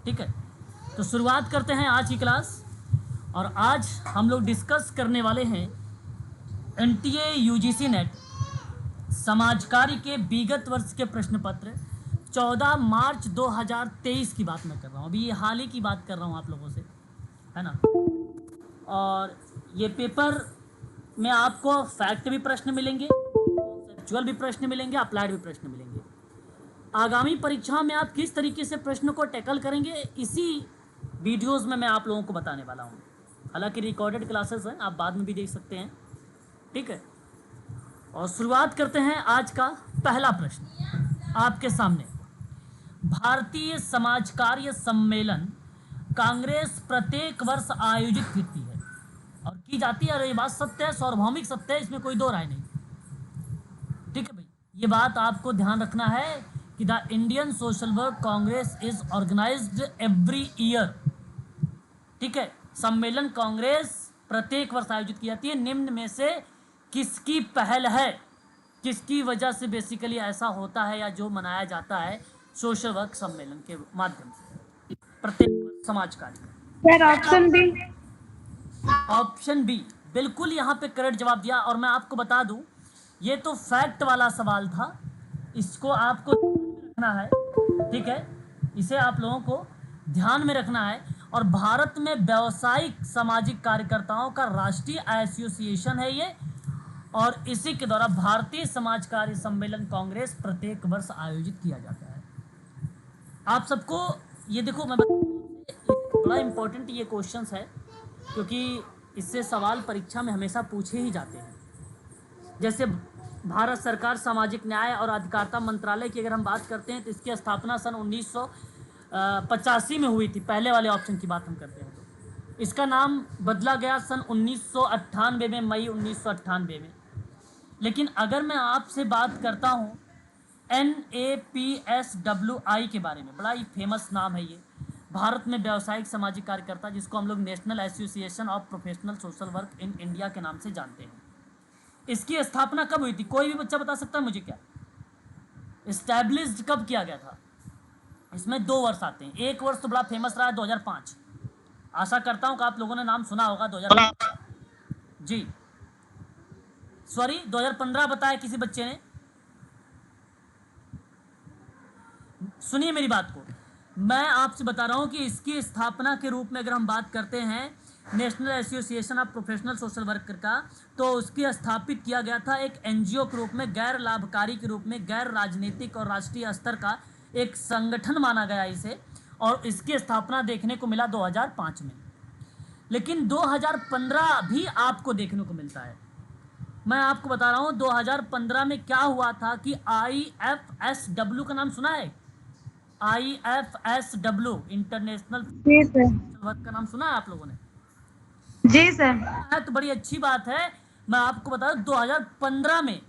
ठीक है, तो शुरुआत करते हैं आज की क्लास। और आज हम लोग डिस्कस करने वाले हैं एनटीए यूजीसी नेट समाजकार्य के विगत वर्ष के प्रश्न पत्र 14 मार्च 2023 की बात मैं कर रहा हूँ। अभी ये हाल ही की बात कर रहा हूँ आप लोगों से, है ना। और ये पेपर में आपको फैक्ट भी प्रश्न मिलेंगे, कॉन्सेप्चुअल भी प्रश्न मिलेंगे, अप्लाइड भी प्रश्न मिलेंगे। आगामी परीक्षा में आप किस तरीके से प्रश्न को टैकल करेंगे, इसी वीडियोस में मैं आप लोगों को बताने वाला हूँ। हालांकि रिकॉर्डेड क्लासेस हैं, आप बाद में भी देख सकते हैं, ठीक है। और शुरुआत करते हैं आज का पहला प्रश्न आपके सामने। भारतीय समाज कार्य सम्मेलन कांग्रेस प्रत्येक वर्ष आयोजित करती है और की जाती है, और ये बात सत्य है, सार्वभौमिक सत्य है, इसमें कोई दो राय नहीं, ठीक है भाई। ये बात आपको ध्यान रखना है कि the Indian social work congress is organised every year, ठीक है। सम्मेलन कांग्रेस प्रत्येक वर्ष आयोजित की जाती है। निम्न में से किसकी पहल है, किसकी वजह से बेसिकली ऐसा होता है या जो मनाया जाता है सोशल वर्क सम्मेलन के माध्यम से प्रत्येक वर्ष समाज कार्य। Sir option B. Option B बिल्कुल यहाँ पे करेक्ट जवाब दिया। और मैं आपको बता दूं, ये तो फैक्ट वाला सवाल था, इसको आपको रखना है, ठीक है। इसे आप लोगों को ध्यान में रखना है। और भारत में व्यावसायिक सामाजिक कार्यकर्ताओं का राष्ट्रीय एसोसिएशन है ये, और इसी के द्वारा भारतीय समाज कार्य सम्मेलन कांग्रेस प्रत्येक वर्ष आयोजित किया जाता है। आप सबको ये देखो, मैं बड़ा इंपॉर्टेंट ये क्वेश्चंस है, क्योंकि इससे सवाल परीक्षा में हमेशा पूछे ही जाते हैं। जैसे भारत सरकार सामाजिक न्याय और अधिकारिता मंत्रालय की अगर हम बात करते हैं तो इसकी स्थापना सन 1985 में हुई थी। पहले वाले ऑप्शन की बात हम करते हैं तो इसका नाम बदला गया सन 1998 में, मई 1998 में। लेकिन अगर मैं आपसे बात करता हूँ NAPSWI के बारे में, बड़ा ही फेमस नाम है ये, भारत में व्यावसायिक सामाजिक कार्यकर्ता, जिसको हम लोग national association of professional social work in India के नाम से जानते हैं। इसकी स्थापना कब हुई थी, कोई भी बच्चा बता सकता है मुझे क्या? एस्टैब्लिश्ड कब किया गया था? इसमें 2 वर्ष आते हैं। एक वर्ष तो बड़ा फेमस रहा है, 2005। आशा करता हूं कि आप लोगों ने नाम सुना होगा 2005 जी। सॉरी 2015 बताया किसी बच्चे ने। सुनिए मेरी बात को, मैं आपसे बता रहा हूं कि इसकी स्थापना के रूप में अगर हम बात करते हैं national association of professional social worker का, तो उसकी स्थापित किया गया था एक एनजीओ के रूप में, गैर लाभकारी के रूप में, गैर राजनीतिक और राष्ट्रीय स्तर का एक संगठन माना गया इसे। और इसकी स्थापना देखने को मिला 2005 में। लेकिन 2015 भी आपको देखने को मिलता है। मैं आपको बता रहा हूं 2015 में क्या हुआ था कि IFSW का नाम सुना है? IFSW इंटरनेशनल जी सर। वर्क का नाम सुना है आप लोगों ने? जी सर। तो बड़ी अच्छी बात है। मैं आपको बता दूं 2015 में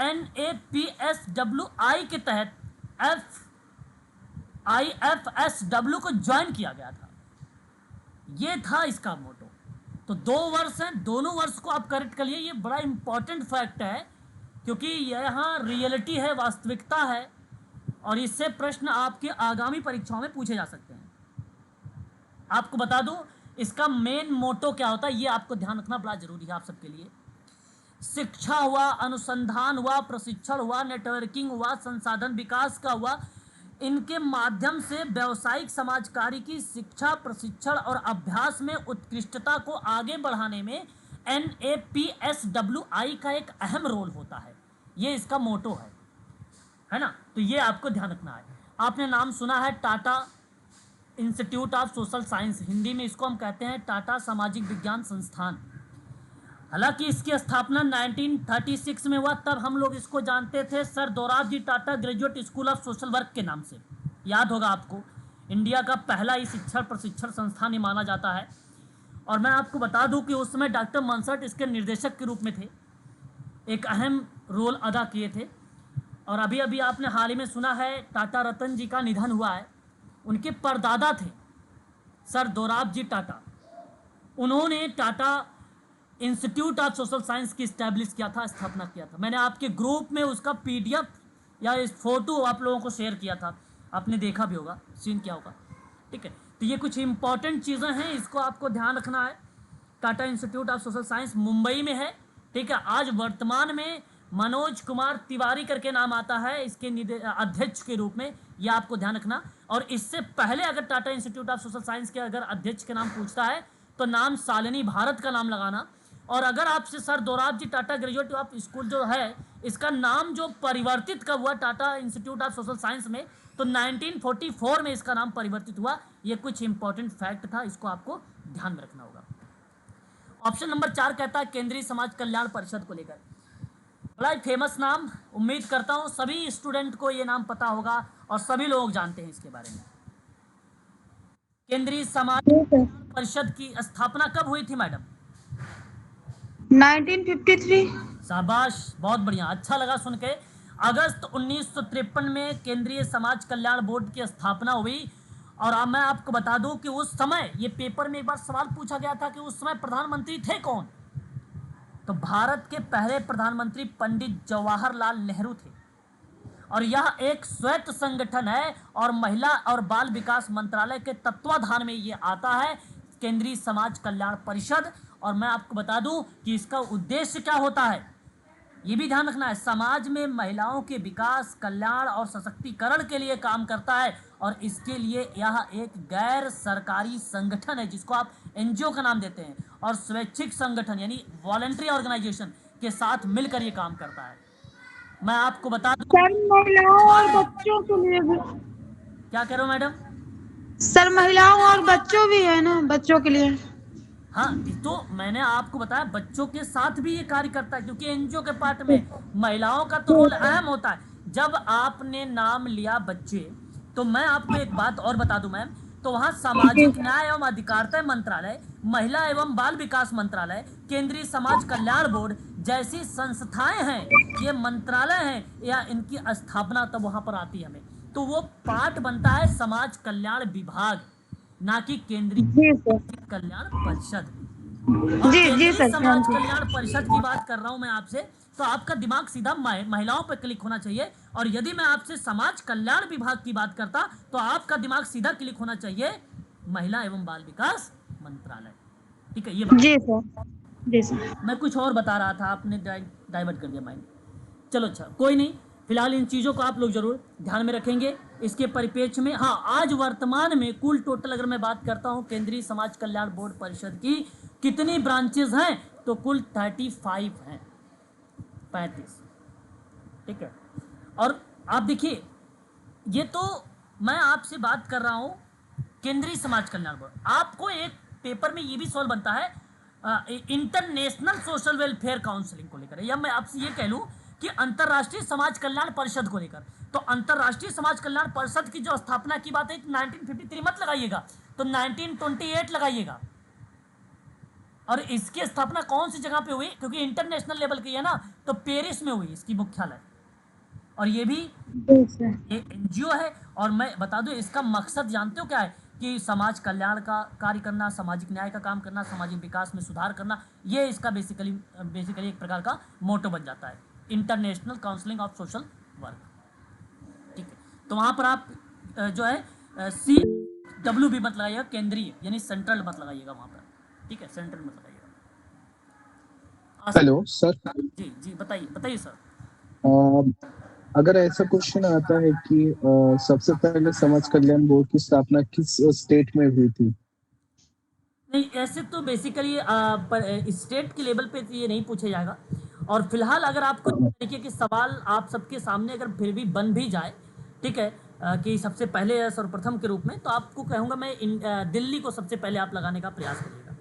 NAPSWI के तहत IFSW को ज्वाइन किया गया था। ये था इसका मोटो। तो 2 वर्ष हैं, दोनों वर्ष को आप करेक्ट कर लिए। ये बड़ा इंपॉर्टेंट फैक्ट है, क्योंकि यहाँ रियलिटी है, वास्तविकता है, और इससे प्रश्न आपके आगामी परीक्षाओं में पूछे जा सकते हैं। आपको बता दूं इसका मेन मोटो क्या होता है, ये आपको ध्यान रखना बड़ा जरूरी है आप सबके लिए। शिक्षा हुआ, अनुसंधान हुआ, प्रशिक्षण हुआ, नेटवर्किंग हुआ, संसाधन विकास का हुआ, इनके माध्यम से व्यावसायिक समाज कार्य की शिक्षा, प्रशिक्षण और अभ्यास में उत्कृष्टता को आगे बढ़ाने में NAPSWI का एक अहम रोल होता है। ये इसका मोटो है ना। तो ये आपको ध्यान रखना है। आपने नाम सुना है Tata institute of social science, Hindi में इसको हम कहते हैं टाटा सामाजिक विज्ञान संस्थान। हालांकि इसकी स्थापना 1936 में हुआ, तब हम लोग इसको जानते थे sir Dorabji Tata graduate school of social work के नाम से। याद होगा आपको, इंडिया का पहला ही शिक्षण प्रशिक्षण संस्थान ही माना जाता है। और मैं आपको बता दूं कि उस समय डॉक्टर मनसट इसके निर्देशक के रूप में थे, एक अहम रोल अदा किए थे। और अभी अभी आपने हाल ही में सुना है टाटा रतन जी का निधन हुआ है। उनके परदादा थे सर दोराबजी टाटा। उन्होंने Tata institute of social science की इस्टेब्लिश किया था, स्थापना किया था। मैंने आपके ग्रुप में उसका PDF या इस फोटो आप लोगों को शेयर किया था, आपने देखा भी होगा, सीन क्या होगा। ठीक है, तो ये कुछ इंपॉर्टेंट चीज़ें हैं, इसको आपको ध्यान रखना है। Tata institute of social science Mumbai में है। ठीक है, आज वर्तमान में मनोज कुमार तिवारी करके नाम आता है इसके अध्यक्ष के रूप में, ये आपको ध्यान रखना। और इससे पहले अगर Tata institute of social science के अगर अध्यक्ष के नाम पूछता है तो नाम शालिनी भारत का नाम लगाना। और अगर आपसे sir Dorab ji Tata graduate of school जो है, इसका नाम जो परिवर्तित कब हुआ Tata institute of social science में, तो 1944 में इसका नाम परिवर्तित हुआ। ये कुछ इंपॉर्टेंट फैक्ट था, इसको आपको ध्यान में रखना होगा। ऑप्शन नंबर 4 कहता है केंद्रीय समाज कल्याण परिषद को लेकर, बड़ा फेमस नाम, उम्मीद करता हूं सभी स्टूडेंट को ये नाम पता होगा और सभी लोग जानते हैं इसके बारे में। केंद्रीय समाज जी सर। परिषद की स्थापना कब हुई थी मैडम? 1953। शाबाश, बहुत बढ़िया, अच्छा लगा सुन के। अगस्त 1953 में केंद्रीय समाज कल्याण बोर्ड की स्थापना हुई। और अब मैं आपको बता दूं कि उस समय, ये पेपर में एक बार सवाल पूछा गया था कि उस समय प्रधानमंत्री थे कौन, तो भारत के पहले प्रधानमंत्री पंडित जवाहरलाल नेहरू थे। और यह एक स्वायत्त संगठन है और महिला और बाल विकास मंत्रालय के तत्वाधान में ये आता है, केंद्रीय समाज कल्याण परिषद। और मैं आपको बता दूं कि इसका उद्देश्य क्या होता है, ये भी ध्यान रखना है। समाज में महिलाओं के विकास, कल्याण और सशक्तिकरण के लिए काम करता है। और इसके लिए यह एक गैर सरकारी संगठन है जिसको आप एनजीओ का नाम देते हैं, और स्वैच्छिक संगठन यानी वॉलंटरी ऑर्गेनाइजेशन के साथ मिलकर ये काम करता है। मैं आपको बता दूं, सर महिलाओं और बच्चों के लिए भी। क्या कह रहे हो मैडम? सर महिलाओं और बच्चों भी है ना, बच्चों के लिए। हाँ, तो मैंने आपको बताया बच्चों के साथ भी ये कार्य करता है, क्योंकि एनजीओ के पार्ट में महिलाओं का तो रोल अहम होता है। जब आपने नाम लिया बच्चे, तो मैं आपको एक बात और बता दूं मैम, तो वहाँ सामाजिक न्याय एवं अधिकारिता मंत्रालय, महिला एवं बाल विकास मंत्रालय, केंद्रीय समाज कल्याण बोर्ड जैसी संस्थाएं हैं, ये मंत्रालय हैं या इनकी स्थापना तब वहां पर आती है हमें, तो वो पार्ट बनता है समाज कल्याण विभाग, ना कि केंद्रीय जी सर। कल्याण परिषद। और जी केंद्रीय सर, समाज थैंक यू। कल्याण परिषद की बात कर रहा हूं मैं आपसे, तो आपका दिमाग सीधा महिलाओं पर क्लिक होना चाहिए। और यदि मैं आपसे समाज कल्याण विभाग की बात करता तो आपका दिमाग सीधा क्लिक होना चाहिए महिला एवं बाल विकास मंत्रालय। ठीक है, ये बात। जी सर। जी सर। मैं कुछ और बता रहा था, आपने डाइवर्ट कर दिया माइंड। चलो अच्छा, कोई नहीं, फिलहाल इन चीज़ों को आप लोग जरूर ध्यान में रखेंगे इसके परिप्रेक्ष्य में। हाँ, आज वर्तमान में कुल टोटल अगर मैं बात करता हूँ केंद्रीय समाज कल्याण बोर्ड परिषद की कितनी ब्रांचेज हैं, तो कुल 35 हैं, 35। ठीक है, और आप देखिए, ये तो मैं आपसे बात कर रहा हूँ केंद्रीय समाज कल्याण बोर्ड। आपको एक पेपर में ये भी सवाल बनता है इंटरनेशनल सोशल वेलफेयर काउंसिलिंग को लेकर, या मैं आपसे ये कह लूँ कि अंतर्राष्ट्रीय समाज कल्याण परिषद को लेकर। तो अंतर्राष्ट्रीय समाज कल्याण परिषद की जो स्थापना की बात है 1953 मत लगाइएगा, तो 1928 लगाइएगा। और इसकी स्थापना कौन सी जगह पे हुई, क्योंकि इंटरनेशनल लेवल की है ना, तो पेरिस में हुई इसकी मुख्यालय। और ये भी जी सर। एक एनजीओ है। और मैं बता दूं इसका मकसद जानते हो क्या है, कि समाज कल्याण का कार्य करना, सामाजिक न्याय का काम करना, सामाजिक विकास में सुधार करना, ये इसका बेसिकली एक प्रकार का मोटो बन जाता है, international counselling of social work. ठीक है, तो वहाँ पर आप जो है CW भी मत लगाइएगा, केंद्रीय यानी सेंट्रल मत लगाइएगा वहाँ पर। ठीक है, सेंट्रल मत लगाइएगा। Hello sir. जी जी, बताइए बताइए सर। अगर ऐसा क्वेश्चन आता है कि सबसे पहले समाज कल्याण बोर्ड की स्थापना किस स्टेट में हुई थी? नहीं, ऐसे तो बेसिकली स्टेट के लेवल पे तो ये नहीं पूछा जाएगा। और फिलहाल अगर आपको इस तरीके के सवाल आप सबके सामने अगर फिर भी बन भी जाए, ठीक है, कि सबसे पहले या सर्वप्रथम के रूप में, तो आपको कहूँगा मैं दिल्ली को सबसे पहले आप लगाने का प्रयास करिएगा,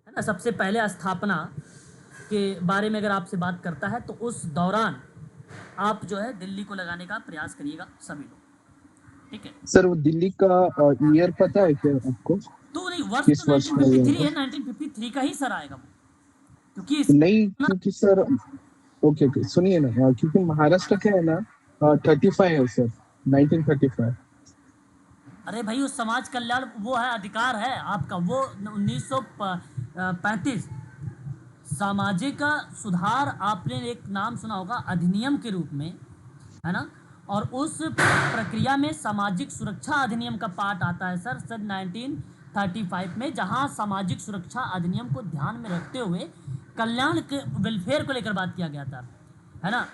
है ना। सबसे पहले स्थापना के बारे में अगर आपसे बात करता है तो उस दौरान आप जो है दिल्ली को लगाने का प्रयास करिएगा सभी लोग। ठीक है सर, वो दिल्ली का ईयर पता है क्या आपको? तो नहीं, वर्ष किस तो वर्ष में हुआ 1953 था? है, 1953 का ही सर आएगा वो, क्योंकि नहीं, क्योंकि सर, ओके ओके, सुनिए ना, क्योंकि महाराष्ट्र क्या है ना, 35 है सर, 1935। अरे भाई, उस समाज कल्याण वो है, अधिकार है आपका वो 1935 सामाजिक सुधार, आपने एक नाम सुना होगा अधिनियम के रूप में, है ना। और उस प्रक्रिया में सामाजिक सुरक्षा अधिनियम का पार्ट आता है सर 1935 में, जहां सामाजिक सुरक्षा अधिनियम को ध्यान में रखते हुए कल्याण के वेलफेयर को लेकर बात किया गया था, है ना।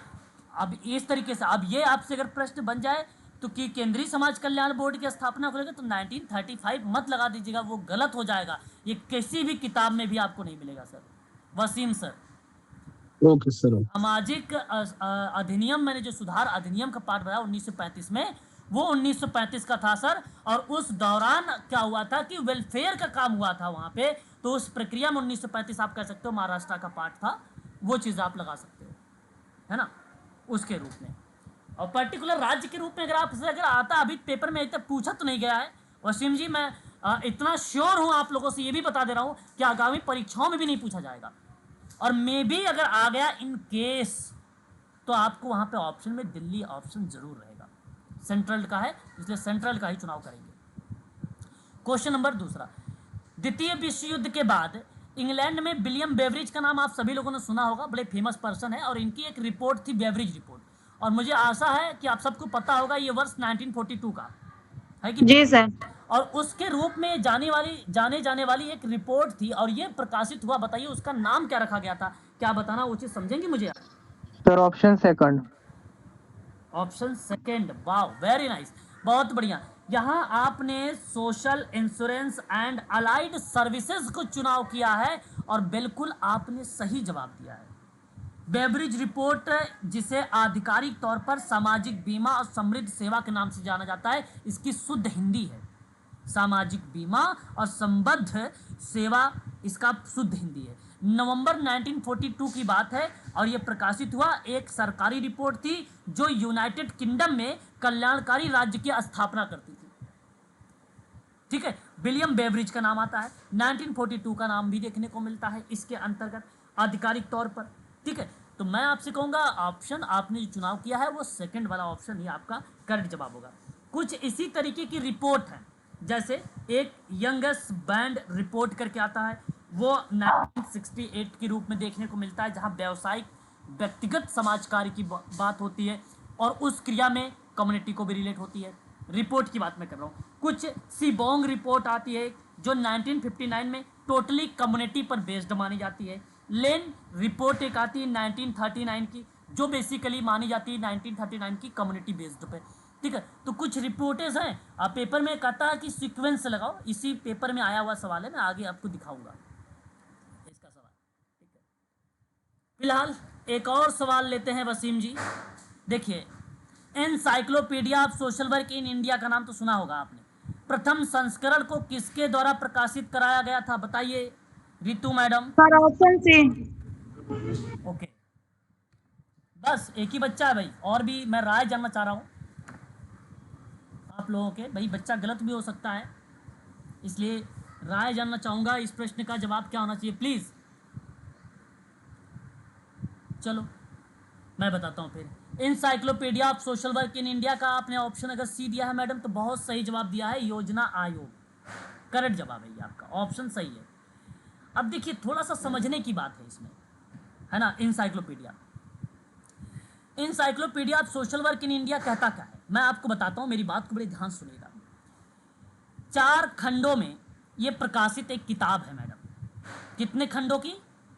अब इस तरीके से अब ये आपसे अगर प्रश्न बन जाए तो कि केंद्रीय समाज कल्याण बोर्ड की स्थापना को लेकर, तो 1935 मत लगा दीजिएगा, वो गलत हो जाएगा। ये किसी भी किताब में भी आपको नहीं मिलेगा sir. Wasim sir, okay sir. सामाजिक अधिनियम, मैंने जो सुधार अधिनियम का पार्ट बताया 1935 में, वो 1935 का था सर। और उस दौरान क्या हुआ था कि वेलफेयर का काम हुआ था वहां पे, तो उस प्रक्रिया में 1935 आप कह सकते हो महाराष्ट्र का पार्ट था, वो चीज़ आप लगा सकते हो, है ना, उसके रूप में। और पर्टिकुलर राज्य के रूप में अगर आपसे अगर आता, अभी पेपर में अभी तक पूछा तो नहीं गया है वसीम जी, मैं इतना श्योर हूं आप लोगों से ये भी बता दे रहा हूं कि आगामी परीक्षाओं में भी नहीं पूछा जाएगा। और मे भी अगर आ गया इन केस, तो आपको वहां पे ऑप्शन में दिल्ली ऑप्शन जरूर रहेगा, सेंट्रल का है, इसलिए सेंट्रल का ही चुनाव करेंगे। क्वेश्चन नंबर दूसरा, द्वितीय विश्व युद्ध के बाद इंग्लैंड में विलियम बेवरिज का नाम आप सभी लोगों ने सुना होगा, बड़े फेमस पर्सन है, और इनकी एक रिपोर्ट थी बेवरिज रिपोर्ट, और मुझे आशा है कि आप सबको पता होगा ये वर्ष 1942 का है कि जी सर। और उसके रूप में जाने जाने वाली एक रिपोर्ट थी, और ये प्रकाशित हुआ, बताइए उसका नाम क्या रखा गया था, क्या बताना उचित समझेंगे मुझे? Sir option second. Option second, वाह वेरी नाइस, बहुत बढ़िया। यहाँ आपने social insurance and allied services को चुनाव किया है, और बिल्कुल आपने सही जवाब दिया है। बेवरिज रिपोर्ट, जिसे आधिकारिक तौर पर सामाजिक बीमा और समृद्ध सेवा के नाम से जाना जाता है, इसकी शुद्ध हिंदी है सामाजिक बीमा और संबद्ध सेवा, इसका शुद्ध हिंदी है। नवंबर 1942 की बात है, और यह प्रकाशित हुआ, एक सरकारी रिपोर्ट थी जो यूनाइटेड किंगडम में कल्याणकारी राज्य की स्थापना करती थी। ठीक है, विलियम बेवरिज का नाम आता है, 1942 का नाम भी देखने को मिलता है इसके अंतर्गत आधिकारिक तौर पर। ठीक है, तो मैं आपसे कहूंगा ऑप्शन आपने जो चुनाव किया है वो सेकंड वाला ऑप्शन ही आपका करेक्ट जवाब होगा। कुछ इसी तरीके की रिपोर्ट है, जैसे एक यंगेस्ट बैंड रिपोर्ट करके आता है, वो 1968 के रूप में देखने को मिलता है, जहां व्यावसायिक व्यक्तिगत समाज कार्य की बात होती है, और उस क्रिया में कम्युनिटी को भी रिलेट होती है। रिपोर्ट की बात मैं कर रहा हूँ। कुछ सीबोंग रिपोर्ट आती है जो 1959 में टोटली कम्युनिटी पर बेस्ड मानी जाती है। लेन रिपोर्ट एक आती है 1939 की, जो बेसिकली मानी जाती है 1939 की कम्युनिटी बेस्ड पे। ठीक है, तो कुछ रिपोर्टेज हैं, आप पेपर में कहता है कि सीक्वेंस लगाओ, इसी पेपर में आया हुआ सवाल है, मैं आगे आपको दिखाऊंगा इसका सवाल। ठीक है, फिलहाल एक और सवाल लेते हैं वसीम जी। देखिए, encyclopedia of social work in India का नाम तो सुना होगा आपने, प्रथम संस्करण को किसके द्वारा प्रकाशित कराया गया था, बताइए Ritu madam. Sir option C. Okay, बस एक ही बच्चा है भाई, और भी मैं राय जानना चाह रहा हूँ आप लोगों के, भाई बच्चा गलत भी हो सकता है, इसलिए राय जानना चाहूंगा इस प्रश्न का जवाब क्या होना चाहिए प्लीज। चलो मैं बताता हूँ फिर। Encyclopedia of social work in India का आपने ऑप्शन अगर सी दिया है मैडम, तो बहुत सही जवाब दिया है, योजना आयोग, करेक्ट जवाब है ये आपका, ऑप्शन सही है। अब देखिए थोड़ा सा समझने की बात है इसमें, है ना। Encyclopedia of social work in India कहता क्या है, मैं आपको बताता हूं, मेरी बात को बड़े ध्यान सुनिएगा। 4 खंडों में यह प्रकाशित एक किताब है मैडम। कितने खंडों की?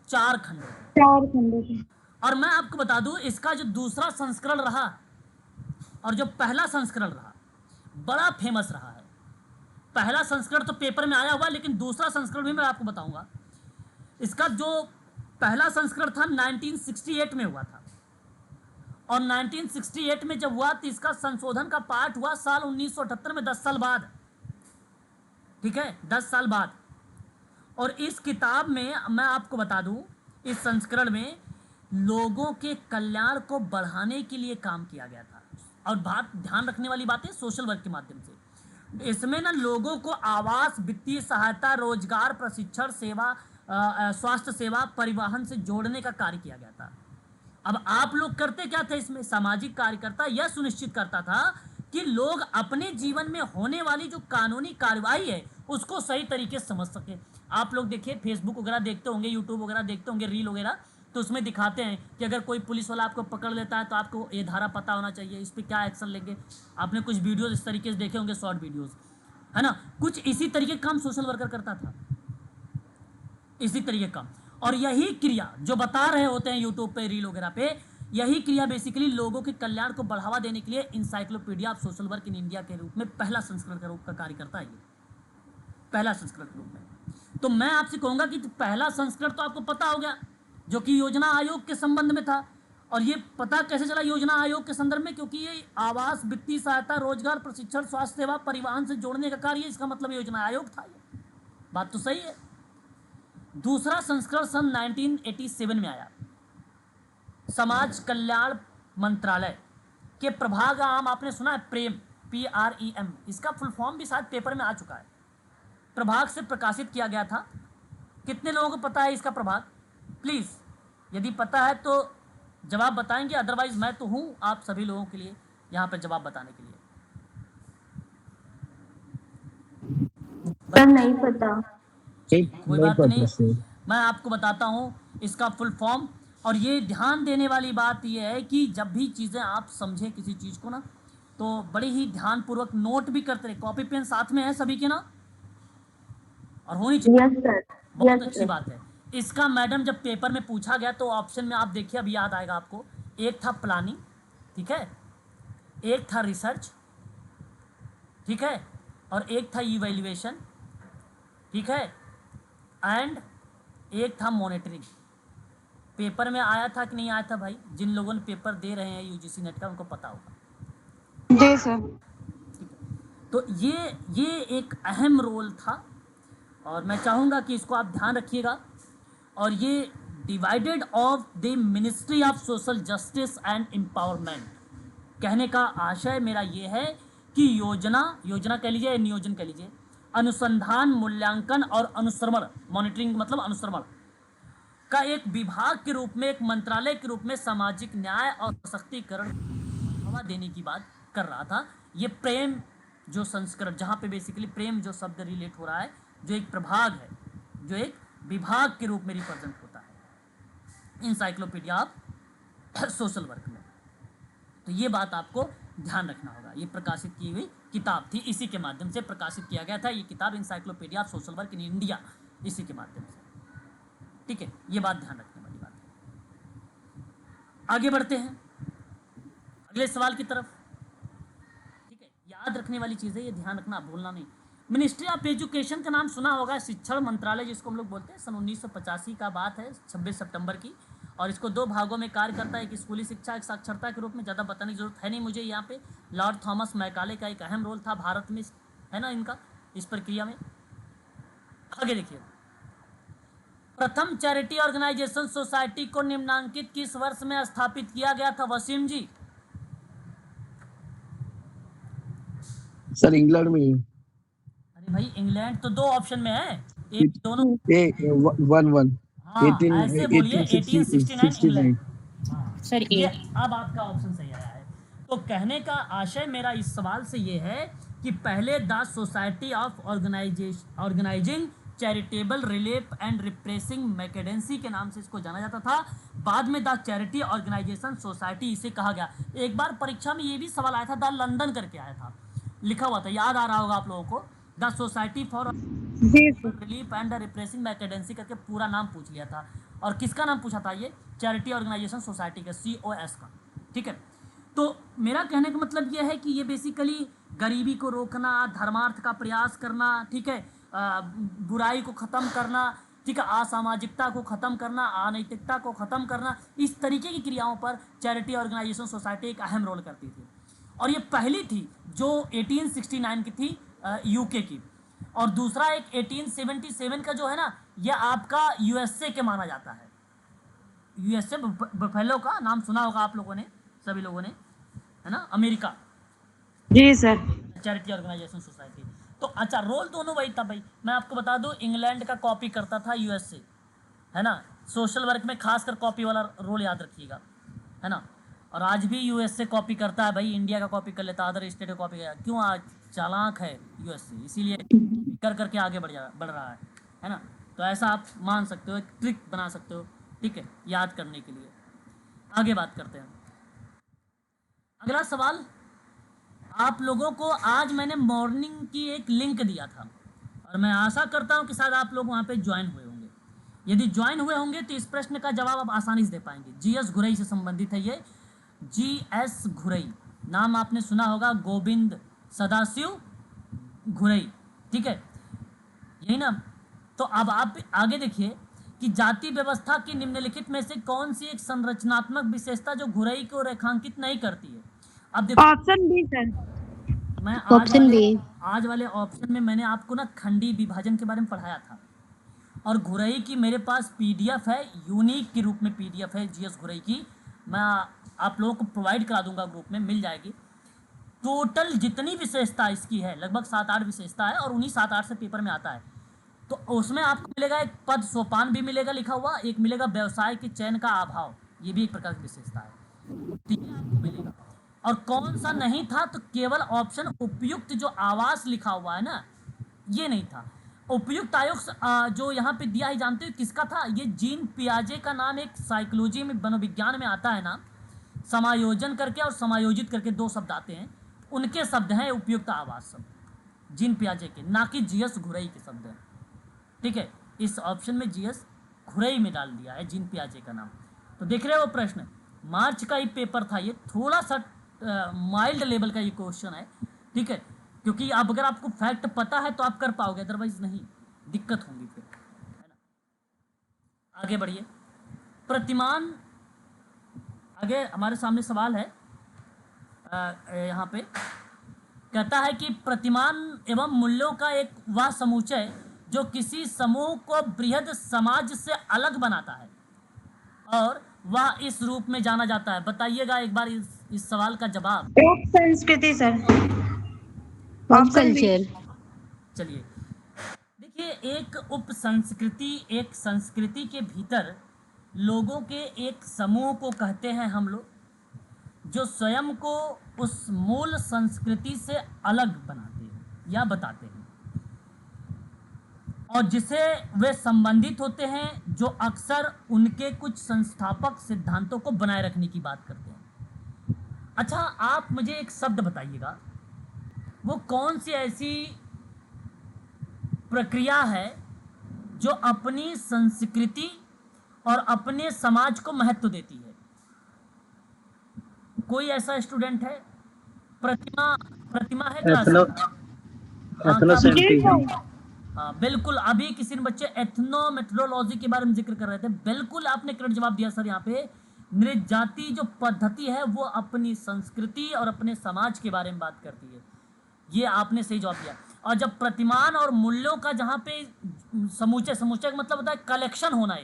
4 खंडों की। 4 खंडों की। और मैं आपको बता दूं, इसका जो दूसरा संस्करण रहा और जो पहला संस्करण रहा, बड़ा फेमस रहा है। पहला संस्करण तो पेपर में आया हुआ, लेकिन दूसरा संस्करण भी मैं आपको बताऊंगा। इसका जो पहला संस्करण था 1968 में हुआ था, और 1968 में जब हुआ तो इसका संशोधन का पाठ हुआ साल 1978 में, 10 साल बाद। ठीक है, 10 साल बाद। और इस किताब में मैं आपको बता दूं, इस संस्करण में लोगों के कल्याण को बढ़ाने के लिए काम किया गया था, और बात ध्यान रखने वाली बात है सोशल वर्क के माध्यम से। इसमें ना लोगों को आवास, वित्तीय सहायता, रोजगार, प्रशिक्षण, सेवा, स्वास्थ्य सेवा, परिवहन से जोड़ने का कार्य किया गया था। अब आप लोग करते क्या थे इसमें? सामाजिक कार्यकर्ता यह सुनिश्चित करता था कि लोग अपने जीवन में होने वाली जो कानूनी कार्रवाई है उसको सही तरीके से समझ सके। आप लोग देखिए फेसबुक वगैरह देखते होंगे, यूट्यूब वगैरह देखते होंगे, रील वगैरह, तो उसमें दिखाते हैं कि अगर कोई पुलिस वाला आपको पकड़ लेता है तो आपको ये धारा पता होना चाहिए, इस पर क्या एक्शन लेंगे। आपने कुछ वीडियोज इस तरीके से देखे होंगे, शॉर्ट वीडियोज, है ना। कुछ इसी तरीके का काम सोशल वर्कर करता था, इसी तरीके का। और यही क्रिया जो बता रहे होते हैं यूट्यूब पे, रील वगैरह पे, यही क्रिया बेसिकली लोगों के कल्याण को बढ़ावा देने के लिए encyclopedia of social work in India के रूप में पहला संस्करण का रूप का कार्य करता है। ये पहला संस्करण के रूप में। तो मैं आपसे कहूंगा कि पहला संस्करण तो आपको पता हो गया, जो कि योजना आयोग के संबंध में था। और ये पता कैसे चला योजना आयोग के संदर्भ में? क्योंकि ये आवास, वित्तीय सहायता, रोजगार, प्रशिक्षण, स्वास्थ्य सेवा, परिवहन से जोड़ने का कार्य, इसका मतलब योजना आयोग था। ये बात तो सही है। दूसरा संस्करण सन 1987 में आया, समाज कल्याण मंत्रालय के प्रभाग आम, आपने सुना है प्रेम, PREM, इसका फुल फॉर्म भी शायद पेपर में आ चुका है, प्रभाग से प्रकाशित किया गया था। कितने लोगों को पता है इसका प्रभाग? प्लीज यदि पता है तो जवाब बताएंगे, अदरवाइज मैं तो हूं आप सभी लोगों के लिए यहाँ पर जवाब बताने के लिए। सर नहीं पता। कोई बात नहीं, मैं आपको बताता हूँ इसका फुल फॉर्म। और ये ध्यान देने वाली बात ये है कि जब भी चीज़ें आप समझें किसी चीज़ को ना, तो बड़े ही ध्यानपूर्वक नोट भी करते रहे। कॉपी पेन साथ में है सभी के ना, और होनी चाहिए। Yes sir. बहुत अच्छी बात है। इसका मैडम जब पेपर में पूछा गया तो ऑप्शन में आप देखिए, अभी याद आएगा आपको। एक था प्लानिंग, ठीक है, एक था रिसर्च, ठीक है, और एक था इवैल्यूएशन, ठीक है, एंड एक था मॉनिटरिंग। पेपर में आया था कि नहीं आया था भाई? जिन लोगों ने पेपर दे रहे हैं यूजीसी नेट का उनको पता होगा। जी सर। तो ये एक अहम रोल था, और मैं चाहूँगा कि इसको आप ध्यान रखिएगा। और ये divided of the ministry of social justice and empowerment. कहने का आशय मेरा ये है कि योजना कह लीजिए, नियोजन कह लीजिए, अनुसंधान, मूल्यांकन और अनुश्रवण, मॉनिटरिंग मतलब अनुश्रवण का एक विभाग के रूप में, एक मंत्रालय के रूप में सामाजिक न्याय और सशक्तिकरण बढ़ावा देने की बात कर रहा था। ये प्रेम जो संस्करण, जहाँ पे बेसिकली प्रेम जो शब्द रिलेट हो रहा है, जो एक प्रभाग है, जो एक विभाग के रूप में रिप्रेजेंट होता है इंसाइक्लोपीडिया ऑफ सोशल वर्क में। तो ये बात आपको ध्यान रखना होगा। ये प्रकाशित की हुई किताब थी, इसी के माध्यम से प्रकाशित किया गया था ये किताब, encyclopedia of social work in India, इसी के माध्यम से। ठीक है, ये बात ध्यान रखने वाली बात है। आगे बढ़ते हैं अगले सवाल की तरफ। ठीक है, याद रखने वाली चीज़ है, ये ध्यान रखना, भूलना नहीं। मिनिस्ट्री ऑफ एजुकेशन का नाम सुना होगा, शिक्षण मंत्रालय जिसको हम लोग बोलते हैं। सन 1985 का बात है, 26 सितंबर की। और इसको दो भागों में कार्य करता है, एक स्कूली शिक्षा, एक साक्षरता के रूप में। ज़्यादा बताने की जरूरत है नहीं मुझे यहाँ पे। लॉर्ड थॉमस मैकाले का एक अहम रोल था भारत में, है ना, इनका इस प्रक्रिया में। आगे देखिए, प्रथम चैरिटी ऑर्गेनाइजेशन सोसाइटी को निम्नांकित किस वर्ष में स्थापित किया गया था वसीम जी? सर इंग्लैंड में। अरे भाई, इंग्लैंड तो दो ऑप्शन में है, एक दोनों। हाँ, ऐसे बोलिए 1869 इंग्लैंड। सर ये अब आपका ऑप्शन सही आया है। तो कहने का आशय मेरा इस सवाल से ये है कि पहले the society of organising charitable relief and repressing mendicancy के नाम से इसको जाना जाता था। बाद में द चैरिटी ऑर्गेनाइजेशन सोसाइटी इसे कहा गया। एक बार परीक्षा में ये भी सवाल आया था, द लंदन करके आया था, लिखा हुआ था, याद आ रहा होगा आप लोगों को। The society for relief and repressing mendicancy करके पूरा नाम पूछ लिया था। और किसका नाम पूछा था? ये चैरिटी ऑर्गेनाइजेशन सोसाइटी का, COS का। ठीक है, तो मेरा कहने का मतलब ये है कि ये बेसिकली गरीबी को रोकना, धर्मार्थ का प्रयास करना, ठीक है, बुराई को ख़त्म करना, ठीक है, असामाजिकता को ख़त्म करना, अनैतिकता को ख़त्म करना, इस तरीके की क्रियाओं पर चैरिटी ऑर्गेनाइजेशन सोसाइटी एक अहम रोल करती थी। और ये पहली थी जो 1869 की थी, UK की। और दूसरा एक 1877 का जो है ना, ये आपका USA के माना जाता है। USA बफेलो का नाम सुना होगा आप लोगों ने, सभी लोगों ने, है ना, अमेरिका। जी सर। Charity organisation society. तो अच्छा, रोल दोनों वही था भाई। मैं आपको बता दूं, इंग्लैंड का कॉपी करता था USA, है ना। सोशल वर्क में खासकर कॉपी वाला रोल याद रखिएगा, है ना। और आज भी USA कॉपी करता है भाई, इंडिया का कॉपी कर लेता है, अदर स्टेट का कॉपी कर। क्यों? आज चालाक है USA, इसीलिए करके आगे बढ़ रहा है ना। तो ऐसा आप मान सकते हो, एक ट्रिक बना सकते हो ठीक है, याद करने के लिए। आगे बात करते हैं। अगला सवाल, आप लोगों को आज मैंने मॉर्निंग की एक लिंक दिया था और मैं आशा करता हूं कि शायद आप लोग वहां पे ज्वाइन हुए होंगे। यदि ज्वाइन हुए होंगे तो इस प्रश्न का जवाब आप आसानी से दे पाएंगे। जीएस घुरई से संबंधित है ये। जीएस घुरई, नाम आपने सुना होगा, गोविंद सदाशिव घुरई, ठीक है, यही ना। तो अब आप आगे देखिए कि जाति व्यवस्था की निम्नलिखित में से कौन सी एक संरचनात्मक विशेषता जो घुरई को रेखांकित नहीं करती है। अब देखो, ऑप्शन बी सर। मैं ऑप्शन बी। आज वाले ऑप्शन में मैंने आपको ना खंडी विभाजन के बारे में पढ़ाया था, और घुरई की मेरे पास पीडीएफ है, यूनिक के रूप में पीडीएफ है जीएस घुरई की, मैं आप लोगों को प्रोवाइड करा दूंगा, ग्रुप में मिल जाएगी। टोटल जितनी विशेषता इसकी है लगभग 7-8 विशेषता है, और उन्हीं 7-8 से पेपर में आता है। तो उसमें आपको मिलेगा एक पद सोपान भी मिलेगा लिखा हुआ, एक मिलेगा व्यवसाय के चयन का अभाव, ये भी एक प्रकार की विशेषता है, ठीक है, आपको मिलेगा। और कौन सा नहीं था, तो केवल ऑप्शन उपयुक्त जो आवास लिखा हुआ है ना, ये नहीं था। उपयुक्त आयोग जो यहाँ पे दिया है, जानते हो किसका था? ये जीन पियाजे का नाम, एक साइकोलॉजी में, मनोविज्ञान में आता है ना, समायोजन करके और समायोजित करके 2 शब्द आते हैं, उनके शब्द हैं उपयुक्त आवास शब्द, जीन पियाजे के, ना कि जीएस घुरई के शब्द हैं, ठीक है। इस ऑप्शन में जीएस घुरई में डाल दिया है जीन पियाजे का नाम। तो देख रहे हो प्रश्न, मार्च का ही पेपर था ये, थोड़ा सा माइल्ड लेवल का ये क्वेश्चन है, ठीक है, क्योंकि अब अगर आपको फैक्ट पता है तो आप कर पाओगे, अदरवाइज नहीं, दिक्कत होगी फिर, है ना। आगे बढ़िए। प्रतिमान, आगे हमारे सामने सवाल है, यहाँ पे कहता है कि प्रतिमान एवं मूल्यों का एक वह समुच्चय जो किसी समूह को बृहद समाज से अलग बनाता है और वह इस रूप में जाना जाता है। बताइएगा एक बार इस सवाल का जवाब। एक संस्कृति सर। Pop culture. चलिए देखिए, एक उप संस्कृति, एक संस्कृति के भीतर लोगों के एक समूह को कहते हैं हम लोग, जो स्वयं को उस मूल संस्कृति से अलग बनाते हैं या बताते हैं, और जिसे वे संबंधित होते हैं, जो अक्सर उनके कुछ संस्थापक सिद्धांतों को बनाए रखने की बात करते हैं। अच्छा, आप मुझे एक शब्द बताइएगा, वो कौन सी ऐसी प्रक्रिया है जो अपनी संस्कृति और अपने समाज को महत्व देती है? कोई ऐसा स्टूडेंट है? प्रतिमा है क्लास में? हाँ बिल्कुल, अभी किसी ने बच्चे एथनोमेट्रोलॉजी के बारे में जिक्र कर रहे थे, बिल्कुल आपने करेक्ट जवाब दिया सर। यहाँ पे नृजाति जो पद्धति है वो अपनी संस्कृति और अपने समाज के बारे में बात करती है, ये आपने सही जवाब दिया। और जब प्रतिमान और मूल्यों का जहाँ पे समूचे का मतलब होता है कलेक्शन होना,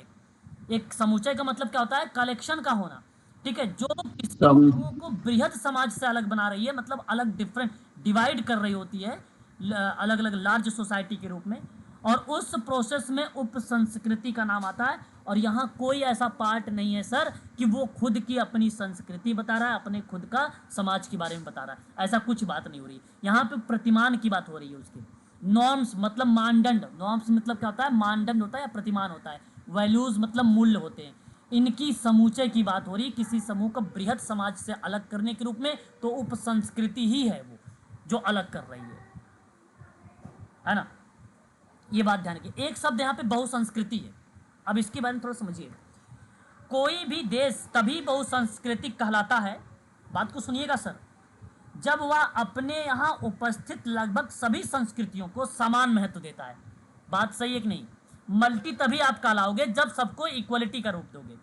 एक समूचे का मतलब क्या होता है? कलेक्शन का होना, ठीक है, जो किसी समूह को बृहद समाज से अलग बना रही है, मतलब अलग डिफरेंट डिवाइड कर रही होती है अलग अलग लार्ज सोसाइटी के रूप में, और उस प्रोसेस में उप संस्कृति का नाम आता है। और यहाँ कोई ऐसा पार्ट नहीं है सर कि वो खुद की अपनी संस्कृति बता रहा है, अपने खुद का समाज के बारे में बता रहा है, ऐसा कुछ बात नहीं हो रही। यहाँ पे प्रतिमान की बात हो रही है, उसकी नॉर्म्स मतलब मानदंड, नॉर्म्स मतलब क्या होता है? मानदंड होता है या प्रतिमान होता है, वैल्यूज मतलब मूल्य होते हैं, इनकी समूचे की बात हो रही है, किसी समूह को बृहद समाज से अलग करने के रूप में। तो उप संस्कृति ही है वो जो अलग कर रही है ना, ये बात ध्यान रखिए। एक शब्द यहाँ पे बहुसंस्कृति है, अब इसके बारे में थोड़ा समझिए। कोई भी देश तभी बहुसंस्कृतिक कहलाता है, बात को सुनिएगा सर, जब वह अपने यहाँ उपस्थित लगभग सभी संस्कृतियों को समान महत्व देता है। बात सही है कि नहीं? मल्टी तभी आप कहलाओगे जब सबको इक्वलिटी का रूप दोगे,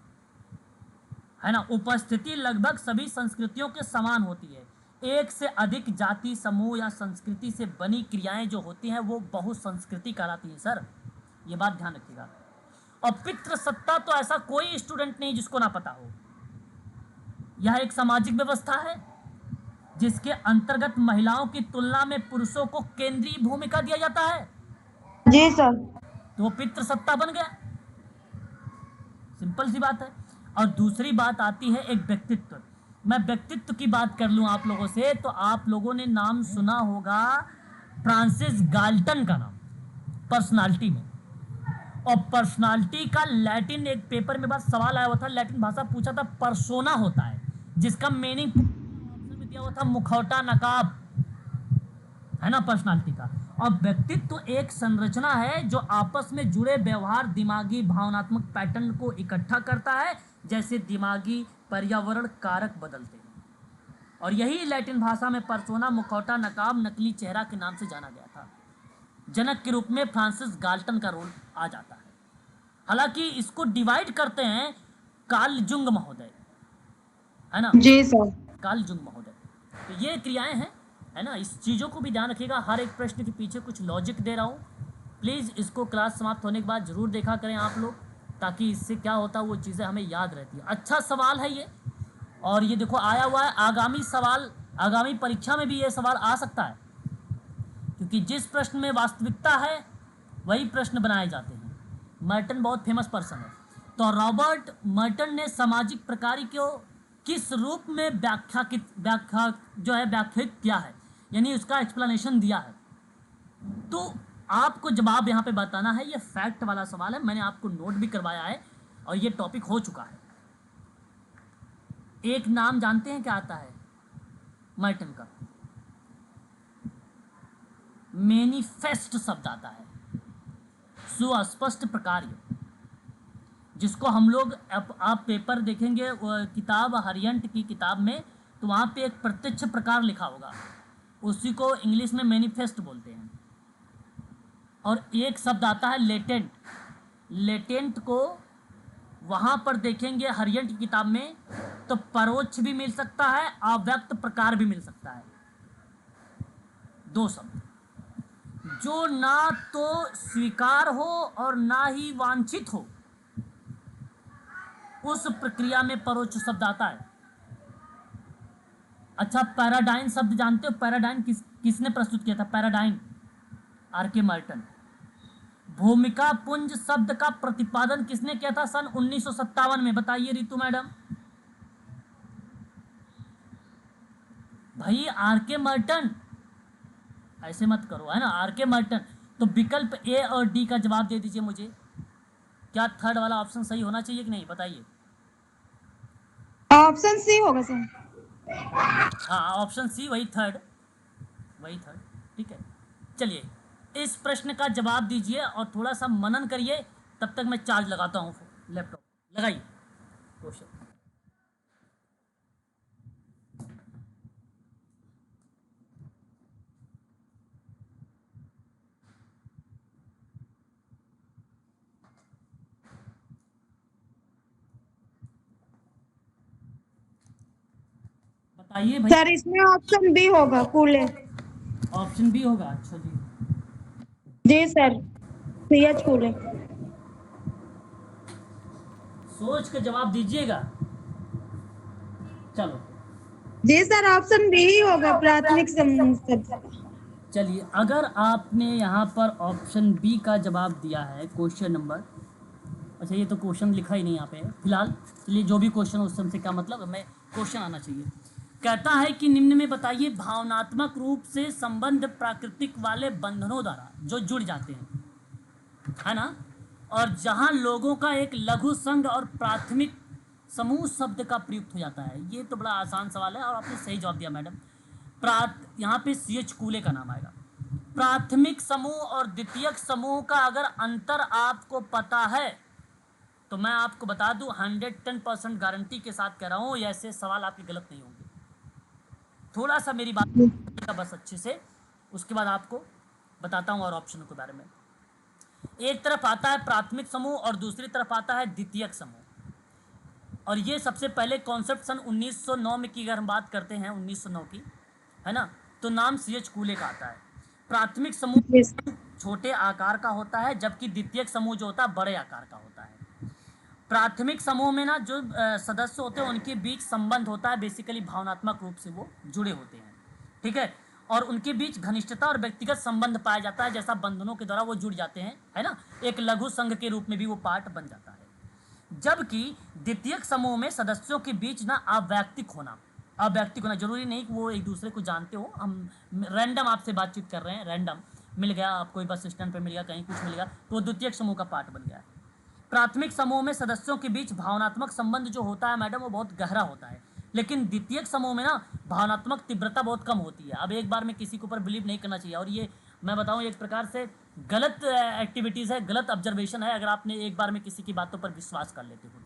है ना। उपस्थिति लगभग सभी संस्कृतियों के समान होती है। एक से अधिक जाति, समूह या संस्कृति से बनी क्रियाएं जो होती हैं वो बहुसंस्कृति कहलाती है सर, ये बात ध्यान रखिएगा। और पितृसत्ता तो ऐसा कोई स्टूडेंट नहीं जिसको ना पता हो। यह एक सामाजिक व्यवस्था है जिसके अंतर्गत महिलाओं की तुलना में पुरुषों को केंद्रीय भूमिका दिया जाता है। जी सर। तो वो पितृसत्ता बन गया, सिंपल सी बात है। और दूसरी बात आती है एक व्यक्तित्व। मैं व्यक्तित्व की बात कर लूं आप लोगों से, तो आप लोगों ने नाम सुना होगा फ्रांसिस गाल्टन का नाम, पर्सनालिटी में। और पर्सनालिटी का लैटिन, एक पेपर में बात सवाल आया हुआ था, लैटिन भाषा पूछा था, पर्सोना होता है, जिसका मीनिंग ऑप्शन में दिया हुआ था मुखौटा, नकाब, है ना, पर्सनालिटी का। और व्यक्तित्व एक संरचना है जो आपस में जुड़े व्यवहार, दिमागी भावनात्मक पैटर्न को इकट्ठा करता है, जैसे दिमागी पर्यावरण कारक बदलते हैं। और यही लैटिन भाषा में पर्सोना, मुखौटा, नकाब, नकली चेहरा के नाम से जाना गया था। जनक के रूप में फ्रांसिस गाल्टन का रोल आ जाता है। हालांकि इसको डिवाइड करते हैं कार्ल जुंग महोदय, है ना, जी सर। कार्ल जुंग महोदय। तो ये क्रियाएं हैं, है ना, इस चीज़ों को भी ध्यान रखिएगा। हर एक प्रश्न के पीछे कुछ लॉजिक दे रहा हूँ। प्लीज़ इसको क्लास समाप्त होने के बाद जरूर देखा करें आप लोग, ताकि इससे क्या होता है वो चीज़ें हमें याद रहती है। अच्छा सवाल है ये, और ये देखो आया हुआ है। आगामी सवाल, आगामी परीक्षा में भी ये सवाल आ सकता है, क्योंकि जिस प्रश्न में वास्तविकता है वही प्रश्न बनाए जाते हैं। मर्टन बहुत फेमस पर्सन है। तो रॉबर्ट मर्टन ने सामाजिक प्रकार को किस रूप में व्याख्या जो है व्याख्यात किया है, यानी उसका एक्सप्लेनेशन दिया है। तो आपको जवाब यहाँ पे बताना है। ये फैक्ट वाला सवाल है, मैंने आपको नोट भी करवाया है और ये टॉपिक हो चुका है। एक नाम जानते हैं क्या आता है मर्टन का? मैनिफेस्ट शब्द आता है, सुस्पष्ट प्रकार, जिसको हम लोग आप पेपर देखेंगे किताब हरियंट की किताब में, तो वहाँ पे एक प्रत्यक्ष प्रकार लिखा होगा, उसी को इंग्लिश में मैनिफेस्ट बोलते हैं। और एक शब्द आता है लेटेंट। लेटेंट को वहाँ पर देखेंगे हरियंट की किताब में, तो परोक्ष भी मिल सकता है, अव्यक्त प्रकार भी मिल सकता है। दो शब्द जो ना तो स्वीकार हो और ना ही वांछित हो, उस प्रक्रिया में परोक्ष शब्द आता है। अच्छा, पैराडाइन शब्द जानते हो? पैराडाइन किसने प्रस्तुत किया था? पैराडाइन आर.के. मर्टन। भूमिका पुंज शब्द का प्रतिपादन किसने किया था सन 1957 में? बताइए रितु मैडम। भाई आर.के. मर्टन, ऐसे मत करो, है ना, आर.के. मर्टन। तो विकल्प ए और डी का जवाब दे दीजिए मुझे। क्या थर्ड वाला ऑप्शन सही होना चाहिए कि नहीं, बताइए। ऑप्शन सी होगा सर। हाँ, ऑप्शन सी, वही थर्ड, ठीक है। चलिए इस प्रश्न का जवाब दीजिए और थोड़ा सा मनन करिए, तब तक मैं चार्ज लगाता हूँ लैपटॉप। लगाइए क्वेश्चन। बताइए भाई। सर इसमें ऑप्शन बी होगा, कूले। ऑप्शन बी होगा? अच्छा जी, जी सर, सीएच कूले। सोच के जवाब दीजिएगा। चलो जी सर, ऑप्शन बी ही होगा, प्राथमिक समूह शब्द। चलिए, अगर आपने यहाँ पर ऑप्शन बी का जवाब दिया है क्वेश्चन नंबर, अच्छा ये तो क्वेश्चन लिखा ही नहीं यहाँ पे फिलहाल, चलिए जो भी क्वेश्चन उस से क्या मतलब, हमें क्वेश्चन आना चाहिए। कहता है कि निम्न में बताइए भावनात्मक रूप से संबंध प्राकृतिक वाले बंधनों द्वारा जो जुड़ जाते हैं, है ना, और जहाँ लोगों का एक लघु संघ और प्राथमिक समूह शब्द का प्रयुक्त हो जाता है। ये तो बड़ा आसान सवाल है और आपने सही जवाब दिया मैडम। यहाँ पे सीएच कूले का नाम आएगा। प्राथमिक समूह और द्वितीयक समूह का अगर अंतर आपको पता है तो मैं आपको बता दूं 110% गारंटी के साथ कह रहा हूं, ऐसे सवाल आपके गलत नहीं होंगे। थोड़ा सा मेरी बात का बस अच्छे से, उसके बाद आपको बताता हूं और ऑप्शन के बारे में। एक तरफ आता है प्राथमिक समूह और दूसरी तरफ आता है द्वितीयक समूह। और ये सबसे पहले कॉन्सेप्ट सन 1909 में की, अगर हम बात करते हैं 1909 की, है ना, तो नाम सीएच कूले का आता है। प्राथमिक समूह छोटे आकार का होता है, जबकि द्वितीयक समूह जो होता है बड़े आकार का होता है। प्राथमिक समूह में ना जो सदस्य होते हैं उनके बीच संबंध होता है, बेसिकली भावनात्मक रूप से वो जुड़े होते हैं, ठीक है, और उनके बीच घनिष्ठता और व्यक्तिगत संबंध पाया जाता है, जैसा बंधनों के द्वारा वो जुड़ जाते हैं, है ना, एक लघु संघ के रूप में भी वो पार्ट बन जाता है। जबकि द्वितीयक समूह में सदस्यों के बीच ना अवैयक्तिक होना, जरूरी नहीं कि वो एक दूसरे को जानते हो, हम रैंडम आपसे बातचीत कर रहे हैं, रैंडम मिल गया, आपको बस स्टैंड पे मिल गया, कहीं कुछ मिल गया, तो वो द्वितीयक समूह का पार्ट बन गया है। प्राथमिक समूह में सदस्यों के बीच भावनात्मक संबंध जो होता है मैडम वो बहुत गहरा होता है, लेकिन द्वितीयक समूह में ना भावनात्मक तीव्रता बहुत कम होती है। अब एक बार में किसी के ऊपर बिलीव नहीं करना चाहिए, और ये मैं बताऊं एक प्रकार से गलत एक्टिविटीज़ है, गलत ऑब्जर्वेशन है, अगर आपने एक बार में किसी की बातों पर विश्वास कर लेते हो तो,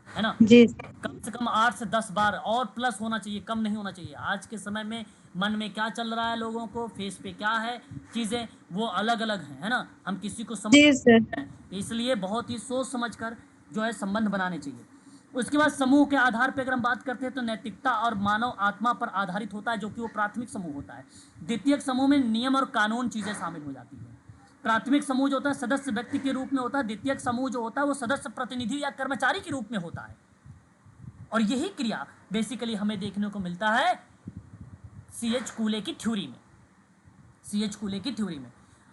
है ना। जी कम से कम 8 से 10 बार और प्लस होना चाहिए, कम नहीं होना चाहिए। आज के समय में मन में क्या चल रहा है, लोगों को फेस पे क्या है, चीज़ें वो अलग अलग हैं, है ना। हम किसी को समझ जी सर। तो इसलिए बहुत ही सोच समझकर जो है संबंध बनाने चाहिए। उसके बाद समूह के आधार पर अगर हम बात करते हैं तो नैतिकता और मानव आत्मा पर आधारित होता है, जो कि वो प्राथमिक समूह होता है। द्वितीयक समूह में नियम और कानून चीज़ें शामिल हो जाती हैं। प्राथमिक समूह जो होता है सदस्य व्यक्ति के रूप में होता है, द्वितीयक समूह जो होता है वो सदस्य प्रतिनिधि या कर्मचारी के रूप में होता है। और यही क्रिया बेसिकली हमें देखने को मिलता है सीएच कूले की थ्योरी में। सीएच कूले की थ्योरी में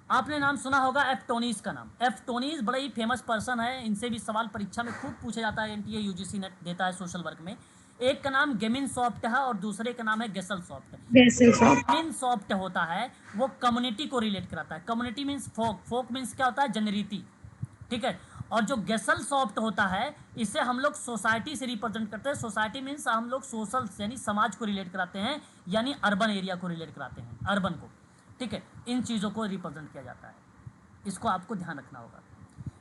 आपने नाम सुना होगा एफ टोनीस का नाम। एफ टोनीस बड़ा ही फेमस पर्सन है, इनसे भी सवाल परीक्षा में खूब पूछा जाता है, एनटीए यूजीसी नेट देता है सोशल वर्क में। एक का नाम गेमिन सॉफ्ट है और दूसरे का नाम है गेसल सॉफ्ट। वैसे सब गेमिन सॉफ्ट होता है वो कम्युनिटी को रिलेट कराता है। कम्युनिटी मीन्स फोक, फोक मीन्स क्या होता है, जनरीति, ठीक है। और जो गेसल सॉफ्ट होता है इसे हम लोग सोसाइटी से रिप्रेजेंट करते हैं। सोसाइटी मीन्स हम लोग सोशल यानी समाज को रिलेट कराते हैं, यानी अर्बन एरिया को रिलेट कराते हैं, अर्बन को, ठीक है। इन चीज़ों को रिप्रेजेंट किया जाता है, इसको आपको ध्यान रखना होगा।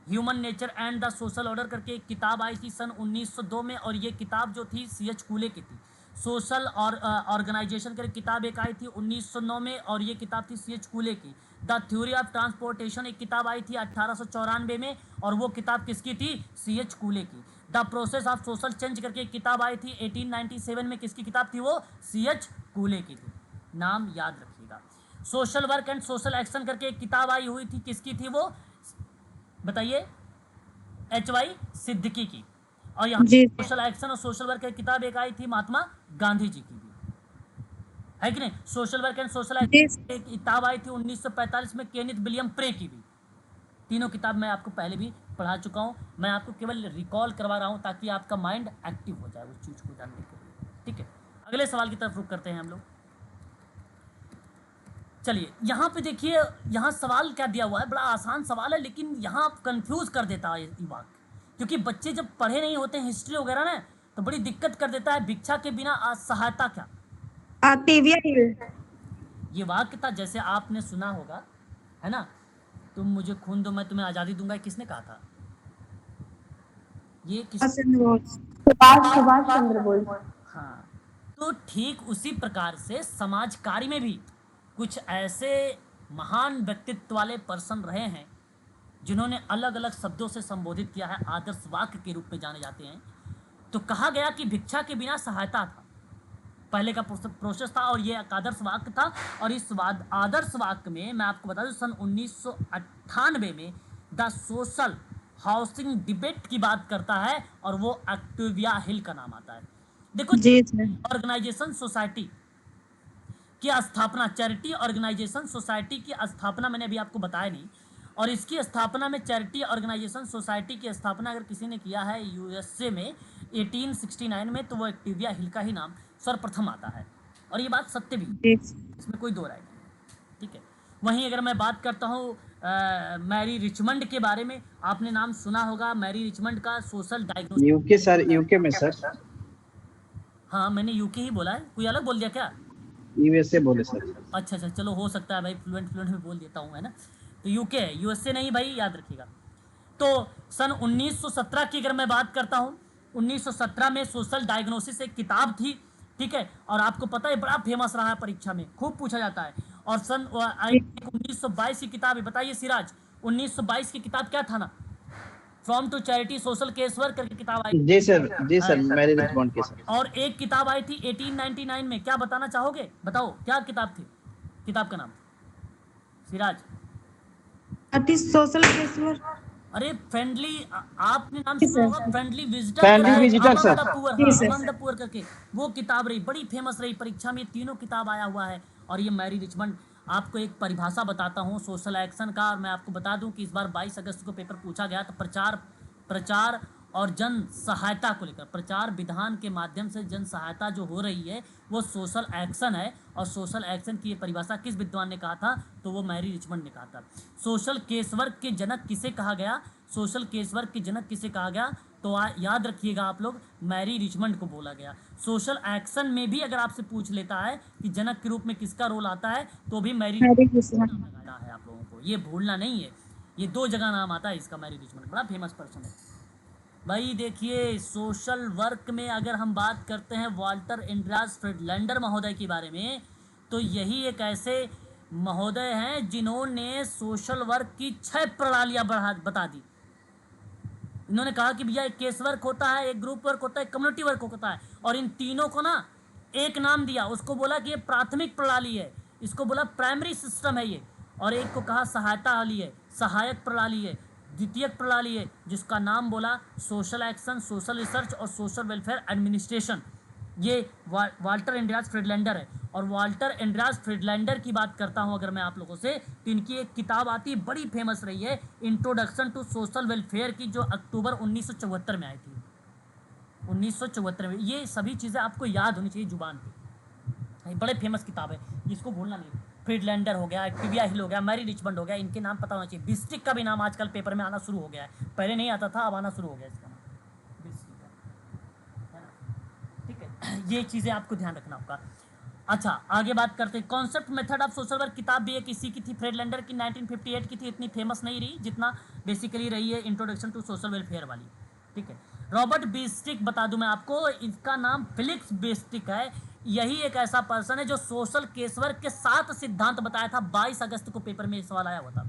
Human nature and the social order करके एक किताब आई थी सन 1902 में, और ये किताब जो थी सीएच कूले की थी। सोशल और ऑर्गेनाइजेशन करके किताब एक आई थी 1909 में, और ये किताब थी सीएच कूले की। द थ्योरी ऑफ ट्रांसपोर्टेशन एक किताब आई थी 1894 में, और वो किताब किसकी थी, सीएच कूले की। The process of social change करके एक किताब आई थी 1897 में, किसकी किताब थी वो, सीएच कूले की थी, नाम याद रखिएगा। Social work and social action करके एक किताब आई हुई थी, किसकी थी वो, बताइए, एच.वाई. सिद्दीकी की। और यहाँ जी सोशल एक्शन और सोशल वर्क की किताब एक आई थी महात्मा गांधी जी की भी, है कि नहीं। सोशल वर्क एंड सोशल जी एक्शन एक किताब आई थी 1945 में केनिथ विलियम प्रे की भी। तीनों किताब मैं आपको पहले भी पढ़ा चुका हूँ, मैं आपको केवल रिकॉल करवा रहा हूँ ताकि आपका माइंड एक्टिव हो जाए उस चीज़ को जानने के लिए, ठीक है। अगले सवाल की तरफ रुख करते हैं हम लोग। चलिए यहाँ पे देखिए, यहाँ सवाल क्या दिया हुआ है, बड़ा आसान सवाल है, लेकिन यहाँ कंफ्यूज कर देता है ये वाक्य, क्योंकि बच्चे जब पढ़े नहीं होते हैं हिस्ट्री वगैरह ना, तो बड़ी दिक्कत कर देता है। भिक्षा के बिना असहायता क्या, आतिव्या हिल। ये वाक्य था, जैसे आपने सुना होगा, है ना, तुम मुझे खून दो मैं तुम्हें आज़ादी दूंगा, किसने कहा था ये, किस, सुभाष चंद्र बोस। हाँ। तो ठीक उसी प्रकार से समाज कार्य में भी कुछ ऐसे महान व्यक्तित्व वाले पर्सन रहे हैं जिन्होंने अलग अलग शब्दों से संबोधित किया है, आदर्श वाक्य के रूप में जाने जाते हैं। तो कहा गया कि भिक्षा के बिना सहायता था, पहले का प्रोसेस था, और ये एक आदर्श वाक्य था। और इस आदर्श वाक्य में मैं आपको बता दूं सन 1998 में द सोशल हाउसिंग डिबेट की बात करता है, और वो ऑक्टेविया हिल का नाम आता है। देखो, जी सर। ऑर्गेनाइजेशन सोसाइटी की स्थापना, चैरिटी ऑर्गेनाइजेशन सोसाइटी की स्थापना मैंने अभी आपको बताया नहीं, और इसकी स्थापना में चैरिटी ऑर्गेनाइजेशन सोसाइटी की स्थापना अगर किसी ने किया है यूएसए में 1869 में, तो वो ऑक्टेविया हिल का ही नाम सर्वप्रथम आता है, और ये बात सत्य भी, जी इसमें कोई दो राय नहीं, ठीक है। वहीं अगर मैं बात करता हूँ मैरी रिचमंड के बारे में, आपने नाम सुना होगा मैरी रिचमंड का, social diagnosis. UK sir, UK में सर। हाँ मैंने यूके ही बोला है, कोई अलग बोल दिया क्या, यूएसए बोले सर। अच्छा अच्छा, चलो हो सकता है भाई, फ्लुएंट में बोल देता हूँ, है ना। तो यूके है, यूएसए नहीं भाई, याद रखिएगा। तो सन 1917 की अगर मैं बात करता हूँ, 1917 में सोशल डायग्नोसिस एक किताब थी, ठीक है, और आपको पता है बड़ा फेमस रहा है, परीक्षा में खूब पूछा जाता है। और सन 1922 की किताब है, बताइए सिराज, 1922 की किताब क्या था ना, from to charity social case work करके किताब आई। जी सर, जी सर, मैरी रिचमंड के सर। और एक किताब आई थी 1899 में, क्या बताना चाहोगे, बताओ क्या किताब थी, किताब का नाम सिराज। अति सोशल केसवर। अरे फ्रेंडली, आपने नाम सुना होगा, friendly visitor, friendly visitor sir. Among the poor करके वो किताब रही, बड़ी फेमस रही, परीक्षा में तीनों किताब आया हुआ है। और ये मैरी रिचमंड, आपको एक परिभाषा बताता हूँ सोशल एक्शन का, और मैं आपको बता दूं कि इस बार 22 अगस्त को पेपर पूछा गया, तो प्रचार और जन सहायता को लेकर, प्रचार विधान के माध्यम से जन सहायता जो हो रही है वो सोशल एक्शन है। और सोशल एक्शन की ये परिभाषा किस विद्वान ने कहा था? तो वो मैरी रिचमंड ने कहा था। सोशल केसवर्क के जनक किसे कहा गया? सोशल केसवर्क के जनक किसे कहा गया? तो याद रखिएगा आप लोग, मैरी रिचमंड को बोला गया। सोशल एक्शन में भी अगर आपसे पूछ लेता है कि जनक के रूप में किसका रोल आता है, तो भी मैरी रिचमंड नाम लगाना है आप लोगों को, ये भूलना नहीं है। ये 2 जगह नाम आता है इसका, मैरी रिचमंड बड़ा फेमस पर्सन है भाई। देखिए सोशल वर्क में अगर हम बात करते हैं वाल्टर एंड्रास फ्रिडलैंडर महोदय के बारे में, तो यही एक ऐसे महोदय हैं जिन्होंने सोशल वर्क की 6 प्रणालियां बता दी। इन्होंने कहा कि भैया एक केस वर्क होता है, एक ग्रुप वर्क होता है, एक कम्युनिटी वर्क होता है, और इन तीनों को ना एक नाम दिया, उसको बोला कि ये प्राथमिक प्रणाली है, इसको बोला प्राइमरी सिस्टम है ये, और एक को कहा सहायता वाली है, सहायक प्रणाली है, द्वितीयक प्रणाली है, जिसका नाम बोला सोशल एक्शन, सोशल रिसर्च और सोशल वेलफेयर एडमिनिस्ट्रेशन। ये वाल्टर एंड्रास फ्रिडलैंडर है। और वाल्टर एंड्रास फ्रिडलैंडर की बात करता हूं अगर मैं आप लोगों से, तो इनकी एक किताब आती बड़ी फेमस रही है, इंट्रोडक्शन टू सोशल वेलफेयर की, जो अक्टूबर 1974 में आई थी। 1974 में। ये सभी चीज़ें आपको याद होनी चाहिए जुबान पे, बड़े फेमस किताब है, जिसको भूलना नहीं। फ्रिडलैंडर हो गया, टिबिया हिल हो गया, मैरी रिचमंड हो गया, इनके नाम पता होना चाहिए। बिस्टिक का भी नाम आजकल पेपर में आना शुरू हो गया है, पहले नहीं आता था, अब आना शुरू हो गया इसका नाम, बिस्टिक है ना। ठीक है, ये चीज़ें आपको ध्यान रखना होगा। अच्छा आगे बात करते हैं। Concept method of social work किताब भी एक इसी की थी, फ्रिडलैंडर की, 1958 की थी, इतनी फेमस नहीं रही जितना बेसिकली रही है इंट्रोडक्शन टू सोशल वेलफेयर वाली। ठीक है, रॉबर्ट बिस्टिक बता दूं मैं आपको, इसका नाम फिलिक्स बिस्टिक है। यही एक ऐसा पर्सन है जो सोशल केसवर्क के 7 सिद्धांत बताया था। 22 अगस्त को पेपर में सवाल आया हुआ था,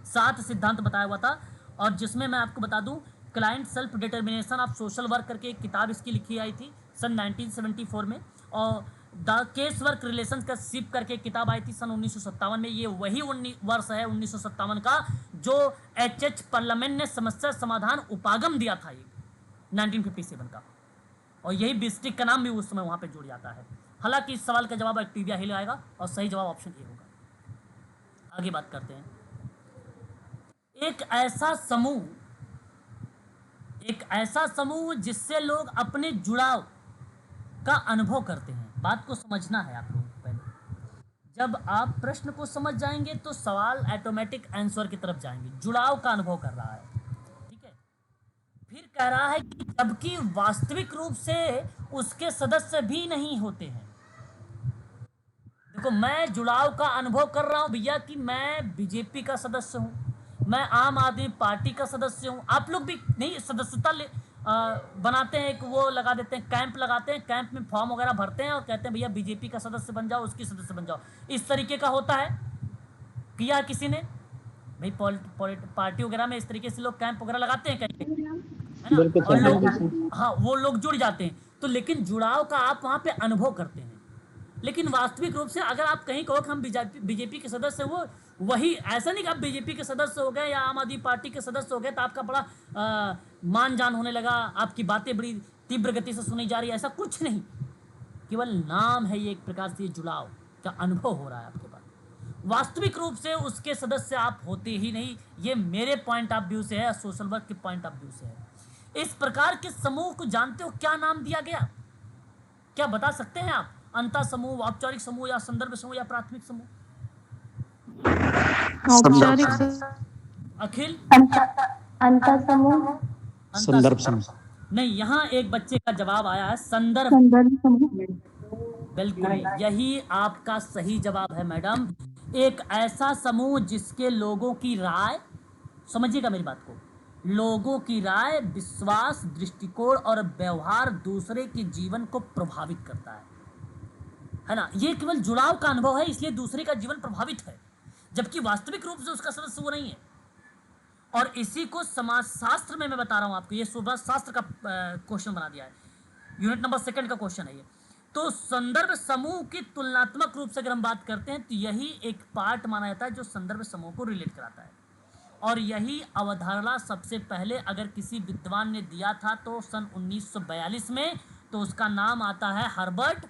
7 सिद्धांत बताया हुआ था। और जिसमें मैं आपको बता दूं, client self determination of social work करके एक किताब इसकी लिखी आई थी सन 1974 में, और द केस वर्क रिलेशन का शिप करके एक किताब आई थी सन 1957 में। ये वही वर्ष है 1957 का जो एच पार्लियामेंट ने समस्या समाधान उपागम दिया था, ये 1957 का। और यही बिस्टिक का नाम भी उस समय वहां पे जुड़ जाता है। हालांकि इस सवाल का जवाब एक्टिविया हिल आएगा और सही जवाब ऑप्शन ए होगा। आगे बात करते हैं। एक ऐसा समूह जिससे लोग अपने जुड़ाव का अनुभव करते हैं। बात को समझना है आप लोगों को पहले। जब आप प्रश्न को समझ जाएंगे तो सवाल ऑटोमेटिक आंसर की तरफ जाएंगे। जुड़ाव का अनुभव कर रहा है, ठीक है। फिर कह रहा है कि जबकि वास्तविक रूप से उसके सदस्य भी नहीं होते हैं। देखो, मैं जुड़ाव का अनुभव कर रहा हूं भैया कि मैं बीजेपी का सदस्य हूं, मैं आम आदमी पार्टी का सदस्य हूं। आप लोग भी नहीं सदस्यता बनाते हैं, एक वो लगा देते हैं, कैंप लगाते हैं, कैंप में फॉर्म वगैरह भरते हैं और कहते हैं भैया बीजेपी का सदस्य बन जाओ, उसकी सदस्य बन जाओ। इस तरीके का होता है, किया किसी ने भाई पार्टी वगैरह में इस तरीके से लोग कैंप वगैरह लगाते हैं कहीं, है ना, और लोग, हाँ, वो लोग जुड़ जाते हैं। तो लेकिन जुड़ाव का आप वहां पे अनुभव करते हैं। लेकिन वास्तविक रूप से अगर आप कहीं कहो कि हम बीजेपी के सदस्य, वो वही ऐसा नहीं कि आप बीजेपी के सदस्य हो गए या आम आदमी पार्टी के सदस्य हो गए तो आपका बड़ा मान जान होने लगा, आपकी बातें बड़ी तीव्र गति से सुनी जा रही है, ऐसा कुछ नहीं। केवल नाम है ये, एक प्रकार से जुड़ाव का अनुभव हो रहा है आपके पास। वास्तविक रूप से उसके सदस्य आप होते ही नहीं। ये मेरे पॉइंट ऑफ व्यू से है, सोशल वर्क के पॉइंट ऑफ व्यू से है। इस प्रकार के समूह को जानते हो क्या नाम दिया गया? क्या बता सकते हैं आप? अंतर समूह, औपचारिक समूह, या संदर्भ समूह, या प्राथमिक समूह? औपचारिक। अखिल? अंतर समूह। संदर्भ समूह। नहीं, यहाँ एक बच्चे का जवाब आया है संदर्भ। बिल्कुल, यही आपका सही जवाब है मैडम। एक ऐसा समूह जिसके लोगों की राय, समझिएगा मेरी बात को, लोगों की राय, विश्वास, दृष्टिकोण और व्यवहार दूसरे के जीवन को प्रभावित करता है ना। ये केवल जुड़ाव का अनुभव है, इसलिए दूसरे का जीवन प्रभावित है, जबकि वास्तविक रूप से उसका सदस्य वो नहीं है। और इसी को समाजशास्त्र में मैं बता रहा हूं आपको, ये समाजशास्त्र का क्वेश्चन बना दिया है, यूनिट नंबर 2 का क्वेश्चन है ये। तो संदर्भ समूह की तुलनात्मक रूप से अगर हम बात करते हैं तो यही एक पार्ट माना जाता है जो संदर्भ समूह को रिलेट कराता है। और यही अवधारणा सबसे पहले अगर किसी विद्वान ने दिया था तो सन 1942 में, तो उसका नाम आता है हर्बर्ट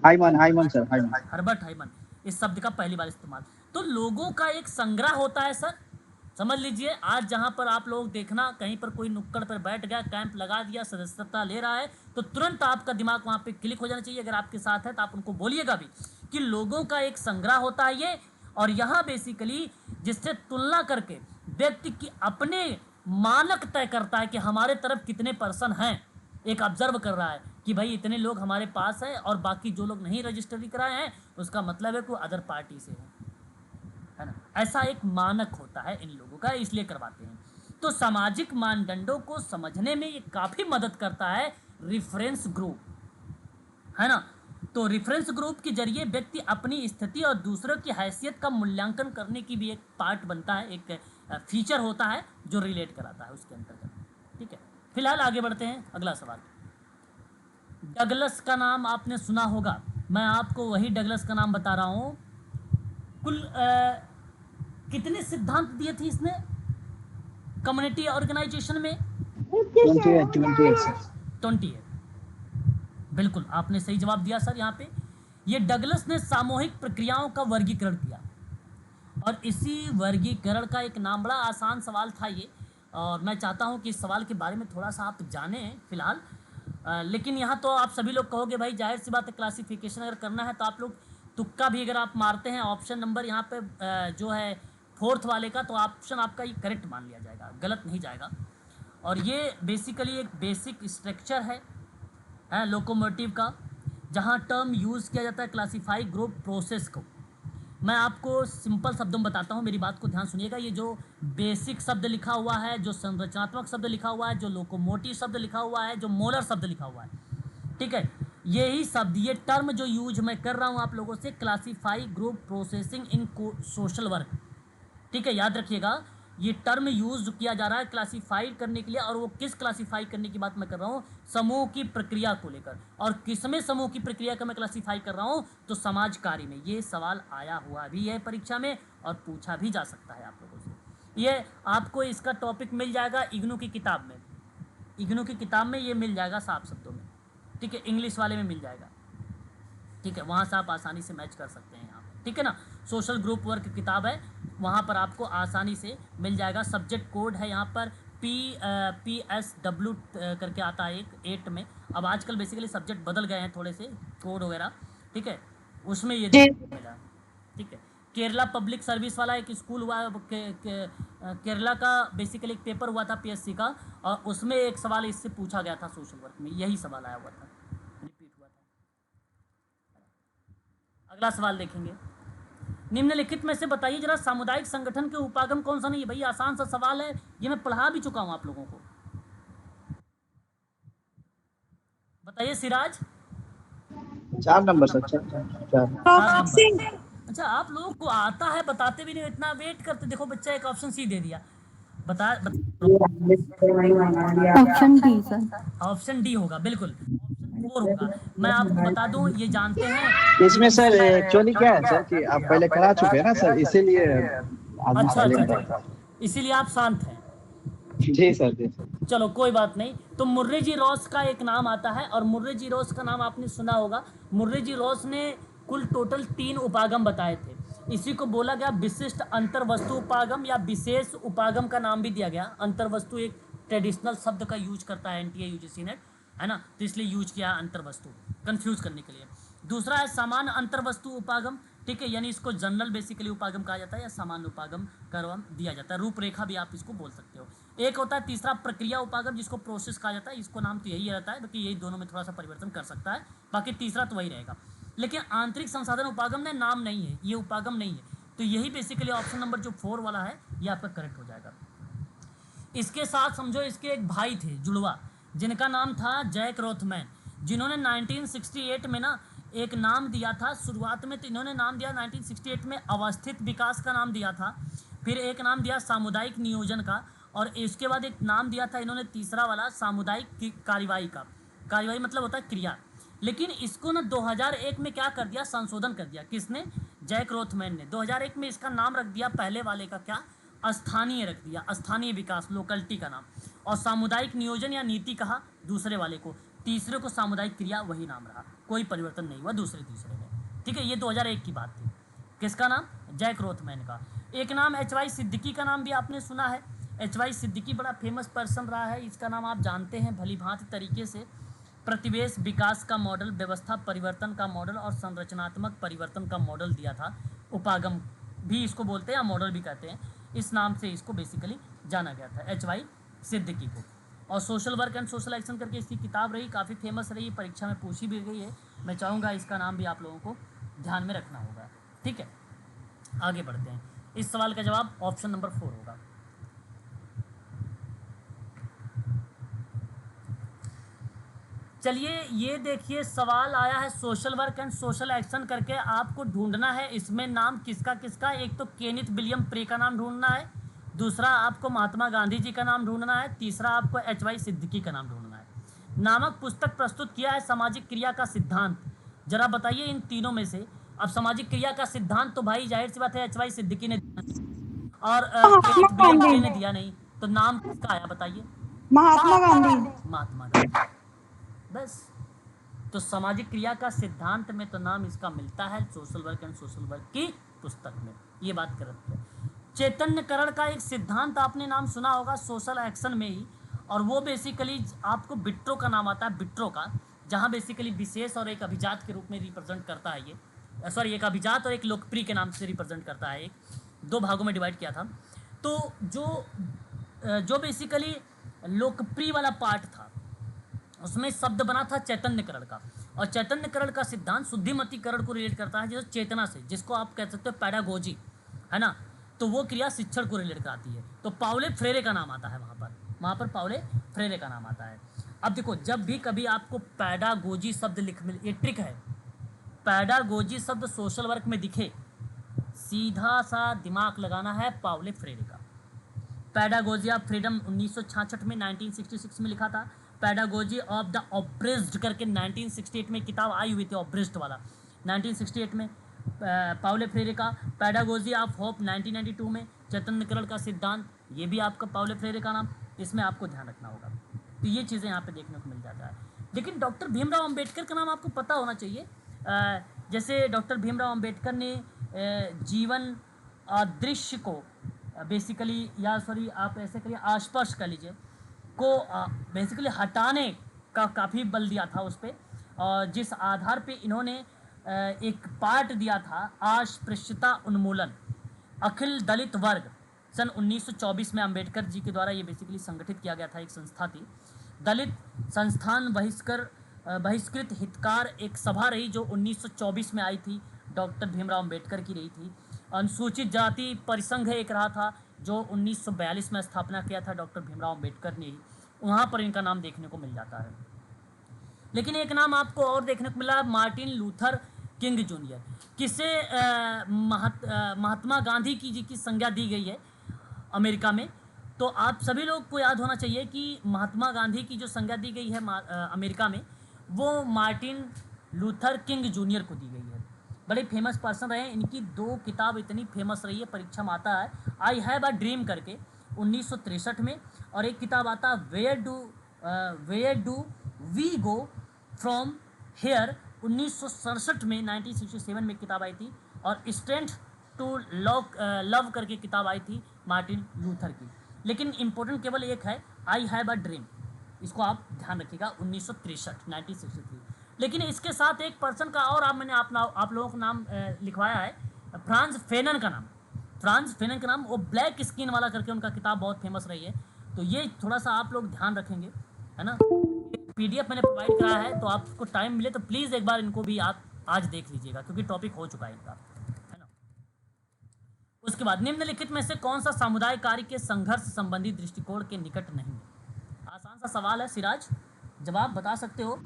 हाइमन। इस शब्द का पहली बार इस्तेमाल। तो लोगों का एक संग्रह होता है सर, समझ लीजिए, आज जहां पर आप लोग देखना कहीं पर कोई नुक्कड़ पर बैठ गया, कैंप लगा दिया, सदस्यता ले रहा है, तो तुरंत आपका दिमाग वहां पे क्लिक हो जाना चाहिए। अगर आपके साथ है तो आप उनको बोलिएगा भी कि लोगों का एक संग्रह होता है ये, और यहाँ बेसिकली जिससे तुलना करके व्यक्ति की अपने मानक तय करता है कि हमारे तरफ कितने पर्सन हैं, एक ऑब्जर्व कर रहा है कि भाई इतने लोग हमारे पास हैं और बाकी जो लोग नहीं रजिस्ट्री कराए हैं उसका मतलब है कोई अदर पार्टी से है ना। ऐसा एक मानक होता है इन लोगों का, इसलिए करवाते हैं। तो सामाजिक मानदंडों को समझने में ये काफ़ी मदद करता है रेफरेंस ग्रुप, है ना। तो रेफरेंस ग्रुप के जरिए व्यक्ति अपनी स्थिति और दूसरों की हैसियत का मूल्यांकन करने की भी एक पार्ट बनता है, एक फीचर होता है जो रिलेट कराता है उसके अंतर्गत। ठीक है, फिलहाल आगे बढ़ते हैं। अगला सवाल, डगलस का नाम आपने सुना होगा, मैं आपको वही डगलस का नाम बता रहा हूँ। कुल कितने सिद्धांत दिए थे इसने कम्युनिटी ऑर्गेनाइजेशन में? 20 है। बिल्कुल आपने सही जवाब दिया सर। यहाँ पे ये डगलस ने सामूहिक प्रक्रियाओं का वर्गीकरण किया, और इसी वर्गीकरण का एक नाम, बड़ा आसान सवाल था ये, और मैं चाहता हूँ कि इस सवाल के बारे में थोड़ा सा आप जानें फिलहाल। लेकिन यहाँ तो आप सभी लोग कहोगे भाई जाहिर सी बात है, क्लासिफिकेशन अगर करना है तो आप लोग तुक्का भी अगर आप मारते हैं ऑप्शन नंबर यहाँ पे जो है 4th वाले का, तो ऑप्शन आपका ये करेक्ट मान लिया जाएगा, गलत नहीं जाएगा। और ये बेसिकली एक बेसिक स्ट्रक्चर है लोकोमोटिव का, जहाँ टर्म यूज़ किया जाता है क्लासीफाई ग्रुप प्रोसेस को। मैं आपको सिंपल शब्दों में बताता हूँ, मेरी बात को ध्यान सुनिएगा। ये जो बेसिक शब्द लिखा हुआ है, जो संरचनात्मक शब्द लिखा हुआ है, जो लोकोमोटिव शब्द लिखा हुआ है, जो मोलर शब्द लिखा हुआ है, ठीक है, यही शब्द, ये टर्म जो यूज मैं कर रहा हूँ आप लोगों से, क्लासीफाई ग्रुप प्रोसेसिंग इन सोशल वर्क, ठीक है, याद रखिएगा। ये टर्म यूज किया जा रहा है क्लासीफाई करने के लिए, और वो किस क्लासीफाई करने की बात मैं कर रहा हूँ, समूह की प्रक्रिया को लेकर। और किसमें समूह की प्रक्रिया का मैं क्लासीफाई कर रहा हूँ, तो समाज कार्य में। ये सवाल आया हुआ भी है परीक्षा में और पूछा भी जा सकता है आप लोगों से। ये आपको इसका टॉपिक मिल जाएगा इग्नू की किताब में, इग्नू की किताब में ये मिल जाएगा साफ शब्दों में, ठीक है, इंग्लिश वाले में मिल जाएगा, ठीक है, वहाँ से आप आसानी से मैच कर सकते हैं यहाँ, ठीक है ना। सोशल ग्रुप वर्क किताब है, वहाँ पर आपको आसानी से मिल जाएगा। सब्जेक्ट कोड है यहाँ पर PSW करके आता है एक 8 में। अब आजकल बेसिकली सब्जेक्ट बदल गए हैं थोड़े से, कोड वगैरह, ठीक है, उसमें ये मिला, ठीक है। केरला पब्लिक सर्विस वाला एक स्कूल हुआ केरला का, बेसिकली एक पेपर हुआ था PSC का, और उसमें एक सवाल इससे पूछा गया था, सोशल वर्क में यही सवाल आया हुआ था, रिपीट हुआ था। अगला सवाल देखेंगे, निम्नलिखित में से बताइए जरा सामुदायिक संगठन के उपागम कौन सा नहीं है। भाई आसान सा सवाल है, ये मैं पढ़ा भी चुका हूं आप लोगों को। बताइए सिराज। 4 number sir, 4। अच्छा, आप लोगों को आता है, बताते भी नहीं, इतना वेट करते। देखो बच्चा एक ऑप्शन सी दे दिया, option D sir. Option D होगा, बिल्कुल ऑप्शन 4 होगा। मैं आपको बता दूं, ये जानते हैं इसमें सर एक्चुअली क्या है सर कि आप पहले करा चुके हैं ना सर, इसीलिए अच्छा, इसीलिए आप शांत हैं। जी सर, जी सर। चलो कोई बात नहीं। तो मुर्रे जी रॉस का एक नाम आता है, और मुर्रे जी रॉस का नाम आपने सुना होगा। मुर्रे जी रॉस ने कुल टोटल 3 उपागम बताए थे। इसी को बोला गया विशिष्ट अंतर्वस्तु उपागम, या विशेष उपागम का नाम भी दिया गया। अंतर्वस्तु एक ट्रेडिशनल शब्द का यूज करता है NTA UGC नेट, है ना, तो इसलिए यूज किया अंतर्वस्तु, कंफ्यूज करने के लिए। दूसरा है सामान्य अंतर्वस्तु उपागम, ठीक है, यानी इसको जनरल बेसिकली उपागम कहा जाता है, या सामान्य उपागम करवम दिया जाता है, रूपरेखा भी आप इसको बोल सकते हो। एक होता है तीसरा प्रक्रिया उपागम, जिसको प्रोसेस कहा जाता है, इसको नाम तो यही रहता है, बाकी यही दोनों में थोड़ा सा परिवर्तन कर सकता है, बाकी तीसरा तो वही रहेगा। लेकिन आंतरिक संसाधन उपागम में नाम नहीं है, ये उपागम नहीं है, तो यही बेसिकली ऑप्शन नंबर जो 4 वाला है ये आपका करेक्ट हो जाएगा। इसके साथ समझो इसके एक भाई थे जुड़वा, जिनका नाम था जैक रोथमैन, जिन्होंने 1968 में ना एक नाम दिया था। शुरुआत में तो इन्होंने नाम दिया 1968 में अवस्थित विकास का नाम दिया था, फिर एक नाम दिया सामुदायिक नियोजन का, और इसके बाद एक नाम दिया था इन्होंने तीसरा वाला सामुदायिक कार्यवाही का। कार्यवाही मतलब होता है क्रिया। लेकिन इसको ना 2001 में क्या कर दिया, संशोधन कर दिया। किसने? जैक रोथमैन ने 2001 में इसका नाम रख दिया, पहले वाले का क्या, स्थानीय रख दिया, स्थानीय विकास, लोकलिटी का नाम, और सामुदायिक नियोजन या नीति कहा दूसरे वाले को, तीसरे को सामुदायिक क्रिया, वही नाम रहा, कोई परिवर्तन नहीं हुआ दूसरे तीसरे में, ठीक है। ये 2001 की बात थी, किसका नाम, जैक रोथमैन का। एक नाम HY सिद्दीकी का नाम भी आपने सुना है। HY सिद्दीकी बड़ा फेमस पर्सन रहा है, इसका नाम आप जानते हैं भली भांति तरीके से। प्रतिवेश विकास का मॉडल, व्यवस्था परिवर्तन का मॉडल और संरचनात्मक परिवर्तन का मॉडल दिया था। उपागम भी इसको बोलते हैं या मॉडल भी कहते हैं, इस नाम से इसको बेसिकली जाना गया था, HY सिद्दीकी को। और social work and social action करके इसकी किताब रही, काफ़ी फेमस रही, परीक्षा में पूछी भी गई है। मैं चाहूँगा इसका नाम भी आप लोगों को ध्यान में रखना होगा। ठीक है, आगे बढ़ते हैं। इस सवाल का जवाब ऑप्शन नंबर 4 होगा। चलिए ये देखिए, सवाल आया है social work and social action करके, आपको ढूंढना है इसमें नाम किसका किसका। एक तो केनिथ विलियम प्रे का नाम ढूंढना है, दूसरा आपको महात्मा गांधी जी का नाम ढूंढना है, तीसरा आपको HY सिद्दीकी का नाम ढूंढना है। नामक पुस्तक प्रस्तुत किया है सामाजिक क्रिया का सिद्धांत। जरा बताइए इन तीनों में से। अब सामाजिक क्रिया का सिद्धांत तो भाई जाहिर सी बात है HY सिद्दीकी ने दिया और केनिथ विलियम प्रे ने दिया नहीं, तो नाम किसका आया बताइए? महात्मा गांधी। महात्मा गांधी। बस, तो सामाजिक क्रिया का सिद्धांत में तो नाम इसका मिलता है social work and social work की पुस्तक में। ये बात करते हैं। चैतन्यकरण का एक सिद्धांत आपने नाम सुना होगा सोशल एक्शन में ही, और वो बेसिकली आपको बिट्रो का नाम आता है, बिट्रो का, जहाँ बेसिकली विशेष और एक अभिजात के रूप में रिप्रेजेंट करता है ये, सॉरी एक अभिजात और एक लोकप्रिय के नाम से रिप्रेजेंट करता है। एक 2 भागों में डिवाइड किया था। तो जो बेसिकली लोकप्रिय वाला पार्ट था उसमें शब्द बना था चैतन्यकरण का, और चैतन्यकरण का सिद्धांत शुद्धिमतीकरण को रिलेट करता है, जैसे चेतना से, जिसको आप कह सकते हो पैडागोजी, है ना। तो वो क्रिया शिक्षण को रिलेट कराती है। तो पाउले फ्रेरे का नाम आता है वहाँ पर पाउले फ्रेरे का नाम आता है। अब देखो, जब भी कभी आपको पैडागोजी शब्द लिख मिले, ये ट्रिक है, पैडागोजी शब्द सोशल वर्क में दिखे, सीधा सा दिमाग लगाना है पाउले फ्रेरे का। पैडागोजी ऑफ फ्रीडम 1966 में 1966 में लिखा था। पैडागोजी ऑफ द ऑप्रेस्ड करके 1968 में किताब आई हुई थी, ऑप्रेस्ड वाला 1968 में। पाउले फ्रेरे का पैडागोजी ऑफ होप 1992 में। चैतन्यकरण का सिद्धांत, ये भी आपका पाउले फ्रेरे का नाम, इसमें आपको ध्यान रखना होगा। तो ये चीज़ें यहाँ पे देखने को मिल जाता है। लेकिन डॉक्टर भीमराव अंबेडकर का नाम आपको पता होना चाहिए। जैसे डॉक्टर भीमराव अंबेडकर ने जीवन दृश्य को बेसिकली, या सॉरी आप ऐसे करिए आस्पर्श कर लीजिए, को बेसिकली हटाने का काफ़ी बल दिया था उस पर, और जिस आधार पे इन्होंने एक पार्ट दिया था, अस्पृश्यता उन्मूलन अखिल दलित वर्ग, सन 1924 में अंबेडकर जी के द्वारा ये बेसिकली संगठित किया गया था। एक संस्था थी, दलित संस्थान बहिष्कृत हितकार, एक सभा रही जो 1924 में आई थी, डॉक्टर भीमराव अंबेडकर की रही थी। अनुसूचित जाति परिसंघ एक रहा था जो 1942 में स्थापना किया था डॉक्टर भीमराव अंबेडकर ने ही, वहाँ पर इनका नाम देखने को मिल जाता है। लेकिन एक नाम आपको और देखने को मिला, मार्टिन लूथर किंग जूनियर। किसे महात्मा गांधी जी की संज्ञा दी गई है अमेरिका में, तो आप सभी लोग को याद होना चाहिए कि महात्मा गांधी की जो संज्ञा दी गई है अमेरिका में, वो मार्टिन लूथर किंग जूनियर को दी गई है। बड़े फेमस पर्सन रहे हैं, इनकी 2 किताब इतनी फेमस रही है, परीक्षा में आता है, आई हैव अ ड्रीम करके 1963 में, और एक किताब आता है where do we go from here 1967 में, 1967 में किताब आई थी। और स्ट्रेंथ टू लव करके किताब आई थी मार्टिन लूथर की। लेकिन इंपॉर्टेंट केवल एक है, आई हैव अ ड्रीम, इसको आप ध्यान रखिएगा, 1963। लेकिन इसके साथ एक पर्सन का और मैंने आप लोगों का नाम लिखवाया है, फ्रांज फेनन का नाम। फ्रांज फेनन का नाम, वो ब्लैक स्किन वाला करके उनका किताब बहुत फेमस रही है। तो ये थोड़ा सा आप लोग ध्यान रखेंगे, है ना। PDF मैंने प्रोवाइड करा है, तो आपको टाइम मिले तो प्लीज़ एक बार इनको भी आप आज देख लीजिएगा, क्योंकि टॉपिक हो चुका है इनका, है ना। उसके बाद निम्नलिखित में से कौन सा सामुदाय कार्य के संघर्ष संबंधी दृष्टिकोण के निकट नहीं है? आसान सा सवाल है सिराज, जवाब बता सकते हो?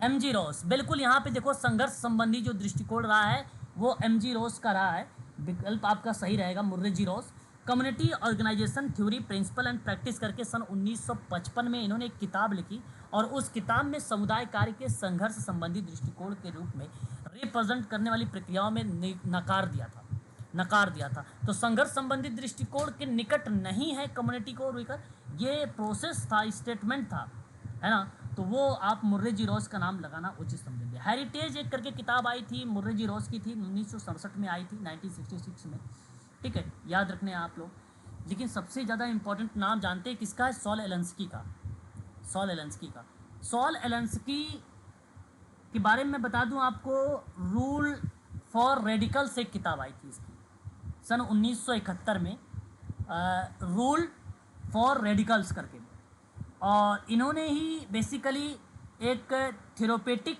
MG रॉस, बिल्कुल। यहाँ पे देखो, संघर्ष संबंधी जो दृष्टिकोण रहा है वो MG रॉस का रहा है, विकल्प आपका सही रहेगा, Murray G Ross. Community organisation theory principle and practice करके सन 1955 में इन्होंने एक किताब लिखी, और उस किताब में समुदाय कार्य के संघर्ष संबंधी दृष्टिकोण के रूप में रिप्रेजेंट करने वाली प्रक्रियाओं में नकार दिया था। तो संघर्ष संबंधी दृष्टिकोण के निकट नहीं है कम्युनिटी को लेकर, ये प्रोसेस था, स्टेटमेंट था, है ना। तो वो आप मुर्रे जी रॉस का नाम लगाना उचित समझेंगे। हेरिटेज एक करके किताब आई थी, मुर्रे जी रॉस की थी, 1967 में आई थी, 1966 में, ठीक है, याद रखने आप लोग। लेकिन सबसे ज़्यादा इंपॉर्टेंट नाम जानते हैं किसका है? सॉल एलेंस्की का। सॉल एलेंस्की का। सॉल एलेंस्की के बारे में बता दूं आपको, रूल फॉर रेडिकल्स एक किताब आई थी इसकी सन 1971 में, रूल फॉर रेडिकल्स करके, और इन्होंने ही बेसिकली एक थेरोपेटिक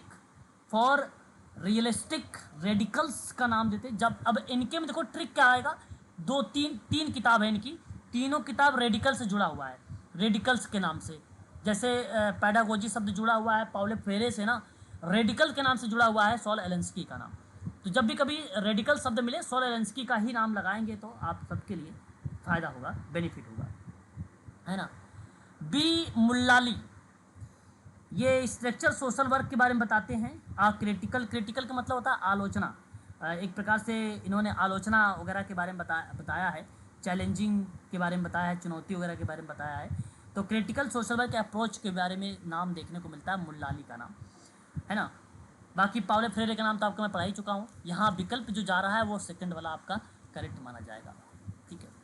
फॉर रियलिस्टिक रेडिकल्स का नाम देते। जब अब इनके में देखो ट्रिक क्या आएगा, तीन किताब है इनकी, तीनों किताब रेडिकल से जुड़ा हुआ है, रेडिकल्स के नाम से। जैसे पैडागोजी शब्द जुड़ा हुआ है पाउले फेरे से ना, रेडिकल के नाम से जुड़ा हुआ है सॉल एलेंस्की का नाम। तो जब भी कभी रेडिकल शब्द मिले सॉल एलेंस्की का ही नाम लगाएंगे तो आप सबके लिए फ़ायदा होगा, बेनिफिट होगा, है ना। बी मुल्लाली, ये स्ट्रक्चर सोशल वर्क के बारे में बताते हैं। क्रिटिकल का मतलब होता है आलोचना, एक प्रकार से इन्होंने आलोचना वगैरह के बारे में बताया है, चैलेंजिंग के बारे में बताया है, चुनौती वगैरह के बारे में बताया है। तो क्रिटिकल सोशल वर्क अप्रोच के बारे में नाम देखने को मिलता है मुल्लाली का नाम, है ना। बाकी पाउले फ्रेरे का नाम तो आपको मैं पढ़ा ही चुका हूँ। यहाँ विकल्प जो जा रहा है वो सेकंड वाला आपका करेक्ट माना जाएगा, ठीक है।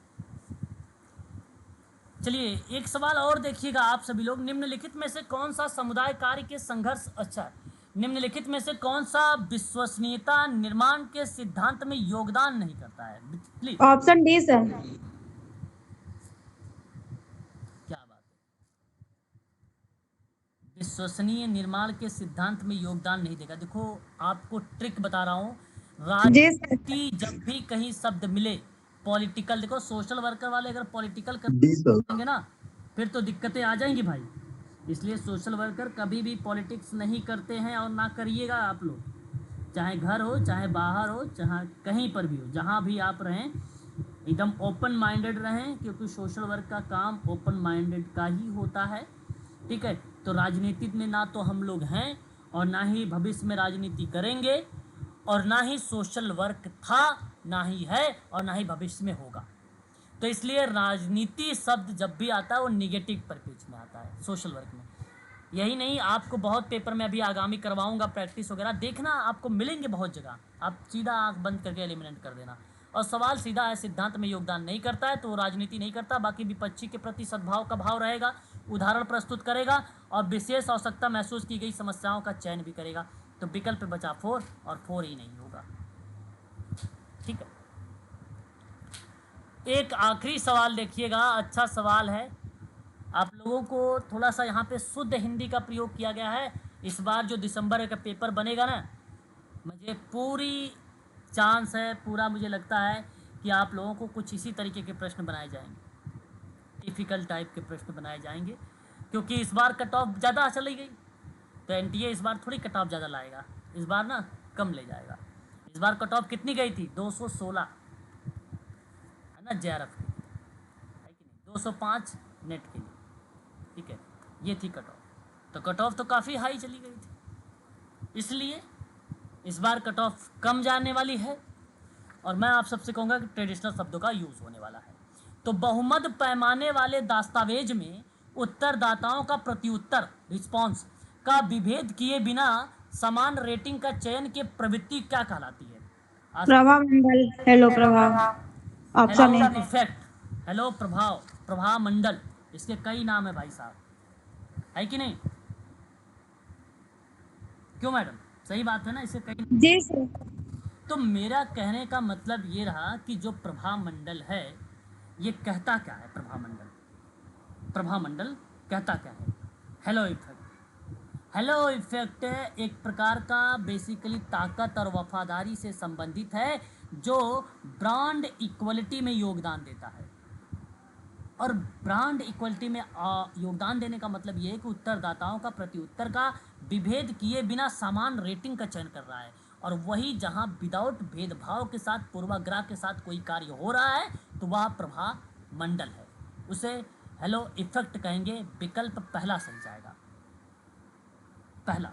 चलिए एक सवाल और देखिएगा आप सभी लोग, निम्नलिखित में से कौन सा समुदाय कार्य के संघर्ष, अच्छा, निम्नलिखित में से कौन सा विश्वसनीयता निर्माण के सिद्धांत में योगदान नहीं करता है? Please option D sir. क्या बात है, विश्वसनीय निर्माण के सिद्धांत में योगदान नहीं देगा। देखो आपको ट्रिक बता रहा हूँ, राजनीति जब भी कहीं शब्द मिले, पॉलिटिकल, देखो सोशल वर्कर वाले अगर पॉलिटिकल करेंगे ना फिर तो दिक्कतें आ जाएंगी भाई, इसलिए सोशल वर्कर कभी भी पॉलिटिक्स नहीं करते हैं और ना करिएगा आप लोग, चाहे घर हो चाहे बाहर हो चाहे कहीं पर भी हो, जहाँ भी आप रहें एकदम ओपन माइंडेड रहें, क्योंकि सोशल वर्क का काम ओपन माइंडेड का ही होता है, ठीक है। तो राजनीति में ना तो हम लोग हैं और ना ही भविष्य में राजनीति करेंगे, और ना ही सोशल वर्क था, ना ही है और ना ही भविष्य में होगा। तो इसलिए राजनीति शब्द जब भी आता है वो निगेटिव परिप्रेक्ष्य में आता है सोशल वर्क में। यही नहीं, आपको बहुत पेपर में अभी आगामी करवाऊंगा प्रैक्टिस वगैरह, देखना आपको मिलेंगे बहुत जगह, आप सीधा आंख बंद करके एलिमिनेट कर देना। और सवाल सीधा है, सिद्धांत में योगदान नहीं करता है तो वो राजनीति नहीं करता, बाकी विपक्षी के प्रति सद्भाव का भाव रहेगा, उदाहरण प्रस्तुत करेगा और विशेष आवश्यकता महसूस की गई समस्याओं का चयन भी करेगा। तो विकल्प बचा 4 और 4 ही नहीं होगा, ठीक है। एक आखिरी सवाल देखिएगा, अच्छा सवाल है, आप लोगों को थोड़ा सा यहाँ पे शुद्ध हिंदी का प्रयोग किया गया है। इस बार जो दिसंबर का पेपर बनेगा ना, मुझे पूरी चांस है, पूरा मुझे लगता है कि आप लोगों को कुछ इसी तरीके के प्रश्न बनाए जाएंगे, डिफ़िकल्ट टाइप के प्रश्न बनाए जाएंगे, क्योंकि इस बार कट ऑफ ज़्यादा चली गई, तो एनटीए इस बार थोड़ी कट ऑफ ज़्यादा लाएगा, इस बार ना कम ले जाएगा। इस बार कट ऑफ कितनी गई थी? 216 है ना जेआरएफ की, है कि नहीं, 205 नेट के लिए, ठीक है, ये थी कट ऑफ। तो कट ऑफ तो काफ़ी हाई चली गई थी, इसलिए इस बार कट ऑफ कम जाने वाली है। और मैं आप सबसे कहूँगा कि ट्रेडिशनल शब्दों का यूज़ होने वाला है। तो बहुमत पैमाने वाले दस्तावेज में उत्तरदाताओं का प्रत्युत्तर रिस्पॉन्स का विभेद किए बिना समान रेटिंग का चयन की प्रवृत्ति क्या कहलाती है? प्रभाव मंडल, हेलो प्रभाव, ऑप्शन हेलो ए। इफेक्ट, हेलो प्रभाव, प्रभाव मंडल, इसके कई नाम है भाई साहब, है कि नहीं? क्यों मैडम, सही बात है ना, इसके कई। जी सर। तो मेरा कहने का मतलब ये रहा कि जो प्रभाव मंडल है ये कहता क्या है? प्रभाव मंडल कहता क्या है? Hello effect. हेलो इफेक्ट एक प्रकार का बेसिकली ताकत और वफादारी से संबंधित है, जो ब्रांड इक्वलिटी में योगदान देता है। और ब्रांड इक्वलिटी में योगदान देने का मतलब ये है कि उत्तरदाताओं का प्रत्युत्तर का विभेद किए बिना समान रेटिंग का चयन कर रहा है, और वही जहां विदाउट भेदभाव के साथ, पूर्वाग्रह के साथ कोई कार्य हो रहा है तो वह प्रभाव मंडल है, उसे हेलो इफेक्ट कहेंगे। विकल्प पहला सही जाएगा, पहला।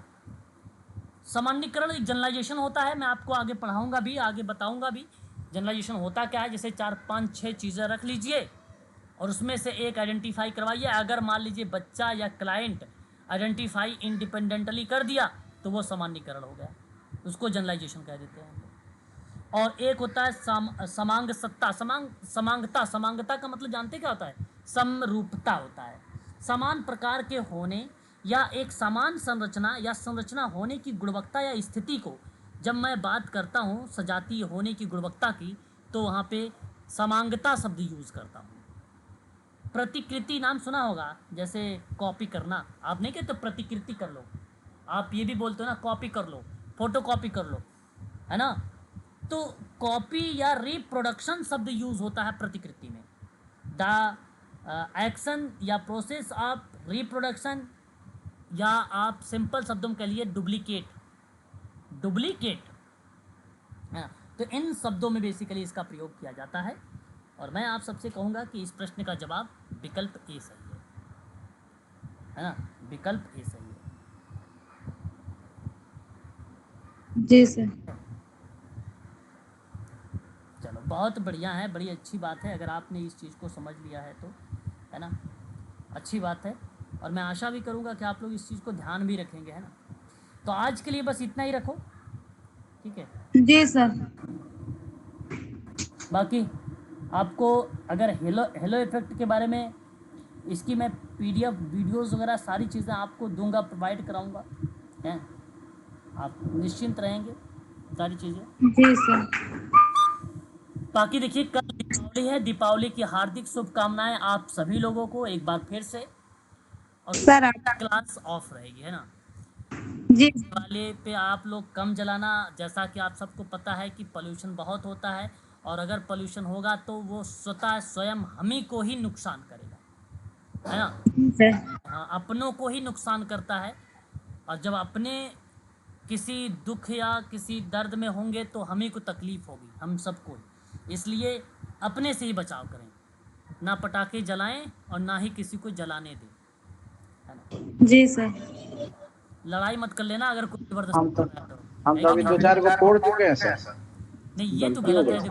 सामान्यीकरण एक जनरलाइजेशन होता है, मैं आपको आगे पढ़ाऊंगा भी, आगे बताऊंगा भी जनरलाइजेशन होता क्या है। जैसे 4, 5, 6 चीज़ें रख लीजिए और उसमें से एक आइडेंटिफाई करवाइए। अगर मान लीजिए बच्चा या क्लाइंट आइडेंटिफाई इंडिपेंडेंटली कर दिया तो वो सामान्यीकरण हो गया, उसको जनरलाइजेशन कह देते हैं। और एक होता है समांग सत्ता। समांगता का मतलब जानते क्या होता है? समरूपता होता है, समान प्रकार के होने या एक समान संरचना या संरचना होने की गुणवत्ता या स्थिति को जब मैं बात करता हूँ सजातीय होने की गुणवत्ता की, तो वहाँ पे समांगता शब्द यूज़ करता हूँ। प्रतिकृति नाम सुना होगा, जैसे कॉपी करना, आप नहीं कहते प्रतिकृति कर लो, आप ये भी बोलते हो ना कॉपी कर लो, फोटो कॉपी कर लो, है ना? तो कॉपी या रिप्रोडक्शन शब्द यूज होता है प्रतिकृति में। द एक्शन या प्रोसेस ऑफ रिप्रोडक्शन, या आप सिंपल शब्दों में कह लिए डुप्लीकेट है। तो इन शब्दों में बेसिकली इसका प्रयोग किया जाता है। और मैं आप सबसे कहूँगा कि इस प्रश्न का जवाब विकल्प ए सही है ना? विकल्प ए सही है। जी सर। चलो बहुत बढ़िया है, बड़ी अच्छी बात है अगर आपने इस चीज़ को समझ लिया है तो, है ना? अच्छी बात है। और मैं आशा भी करूँगा कि आप लोग इस चीज़ को ध्यान भी रखेंगे, है ना? तो आज के लिए बस इतना ही रखो, ठीक है? जी सर। बाकी आपको अगर हेलो इफेक्ट के बारे में, इसकी मैं PDF वीडियोस वगैरह सारी चीज़ें आपको दूंगा, प्रोवाइड कराऊंगा, हैं? आप निश्चिंत रहेंगे सारी चीज़ें। जी सर। बाकी देखिए कल दीपावली है, दीपावली की हार्दिक शुभकामनाएं आप सभी लोगों को एक बार फिर से। और सर क्लास ऑफ रहेगी, है ना? जी वाले पे आप लोग कम जलाना, जैसा कि आप सबको पता है कि पोल्यूशन बहुत होता है, और अगर पोल्यूशन होगा तो वो स्वयं हमी को ही नुकसान करेगा, है ना? सर। हाँ, अपनों को ही नुकसान करता है। और जब अपने किसी दुख या किसी दर्द में होंगे तो हमें को तकलीफ होगी, हम सबको। इसलिए अपने से ही बचाव करें, ना पटाखे जलाएं और ना ही किसी को जलाने दें, है ना? जी सर। लड़ाई मत कर लेना अगर कोई जबरदस्ती हम तो कर रहा है तो। हम है तो कि अभी नहीं? 2-4 को फोड़ चुके हैं सर। नहीं, ये तो गलती हो गलत गई। है।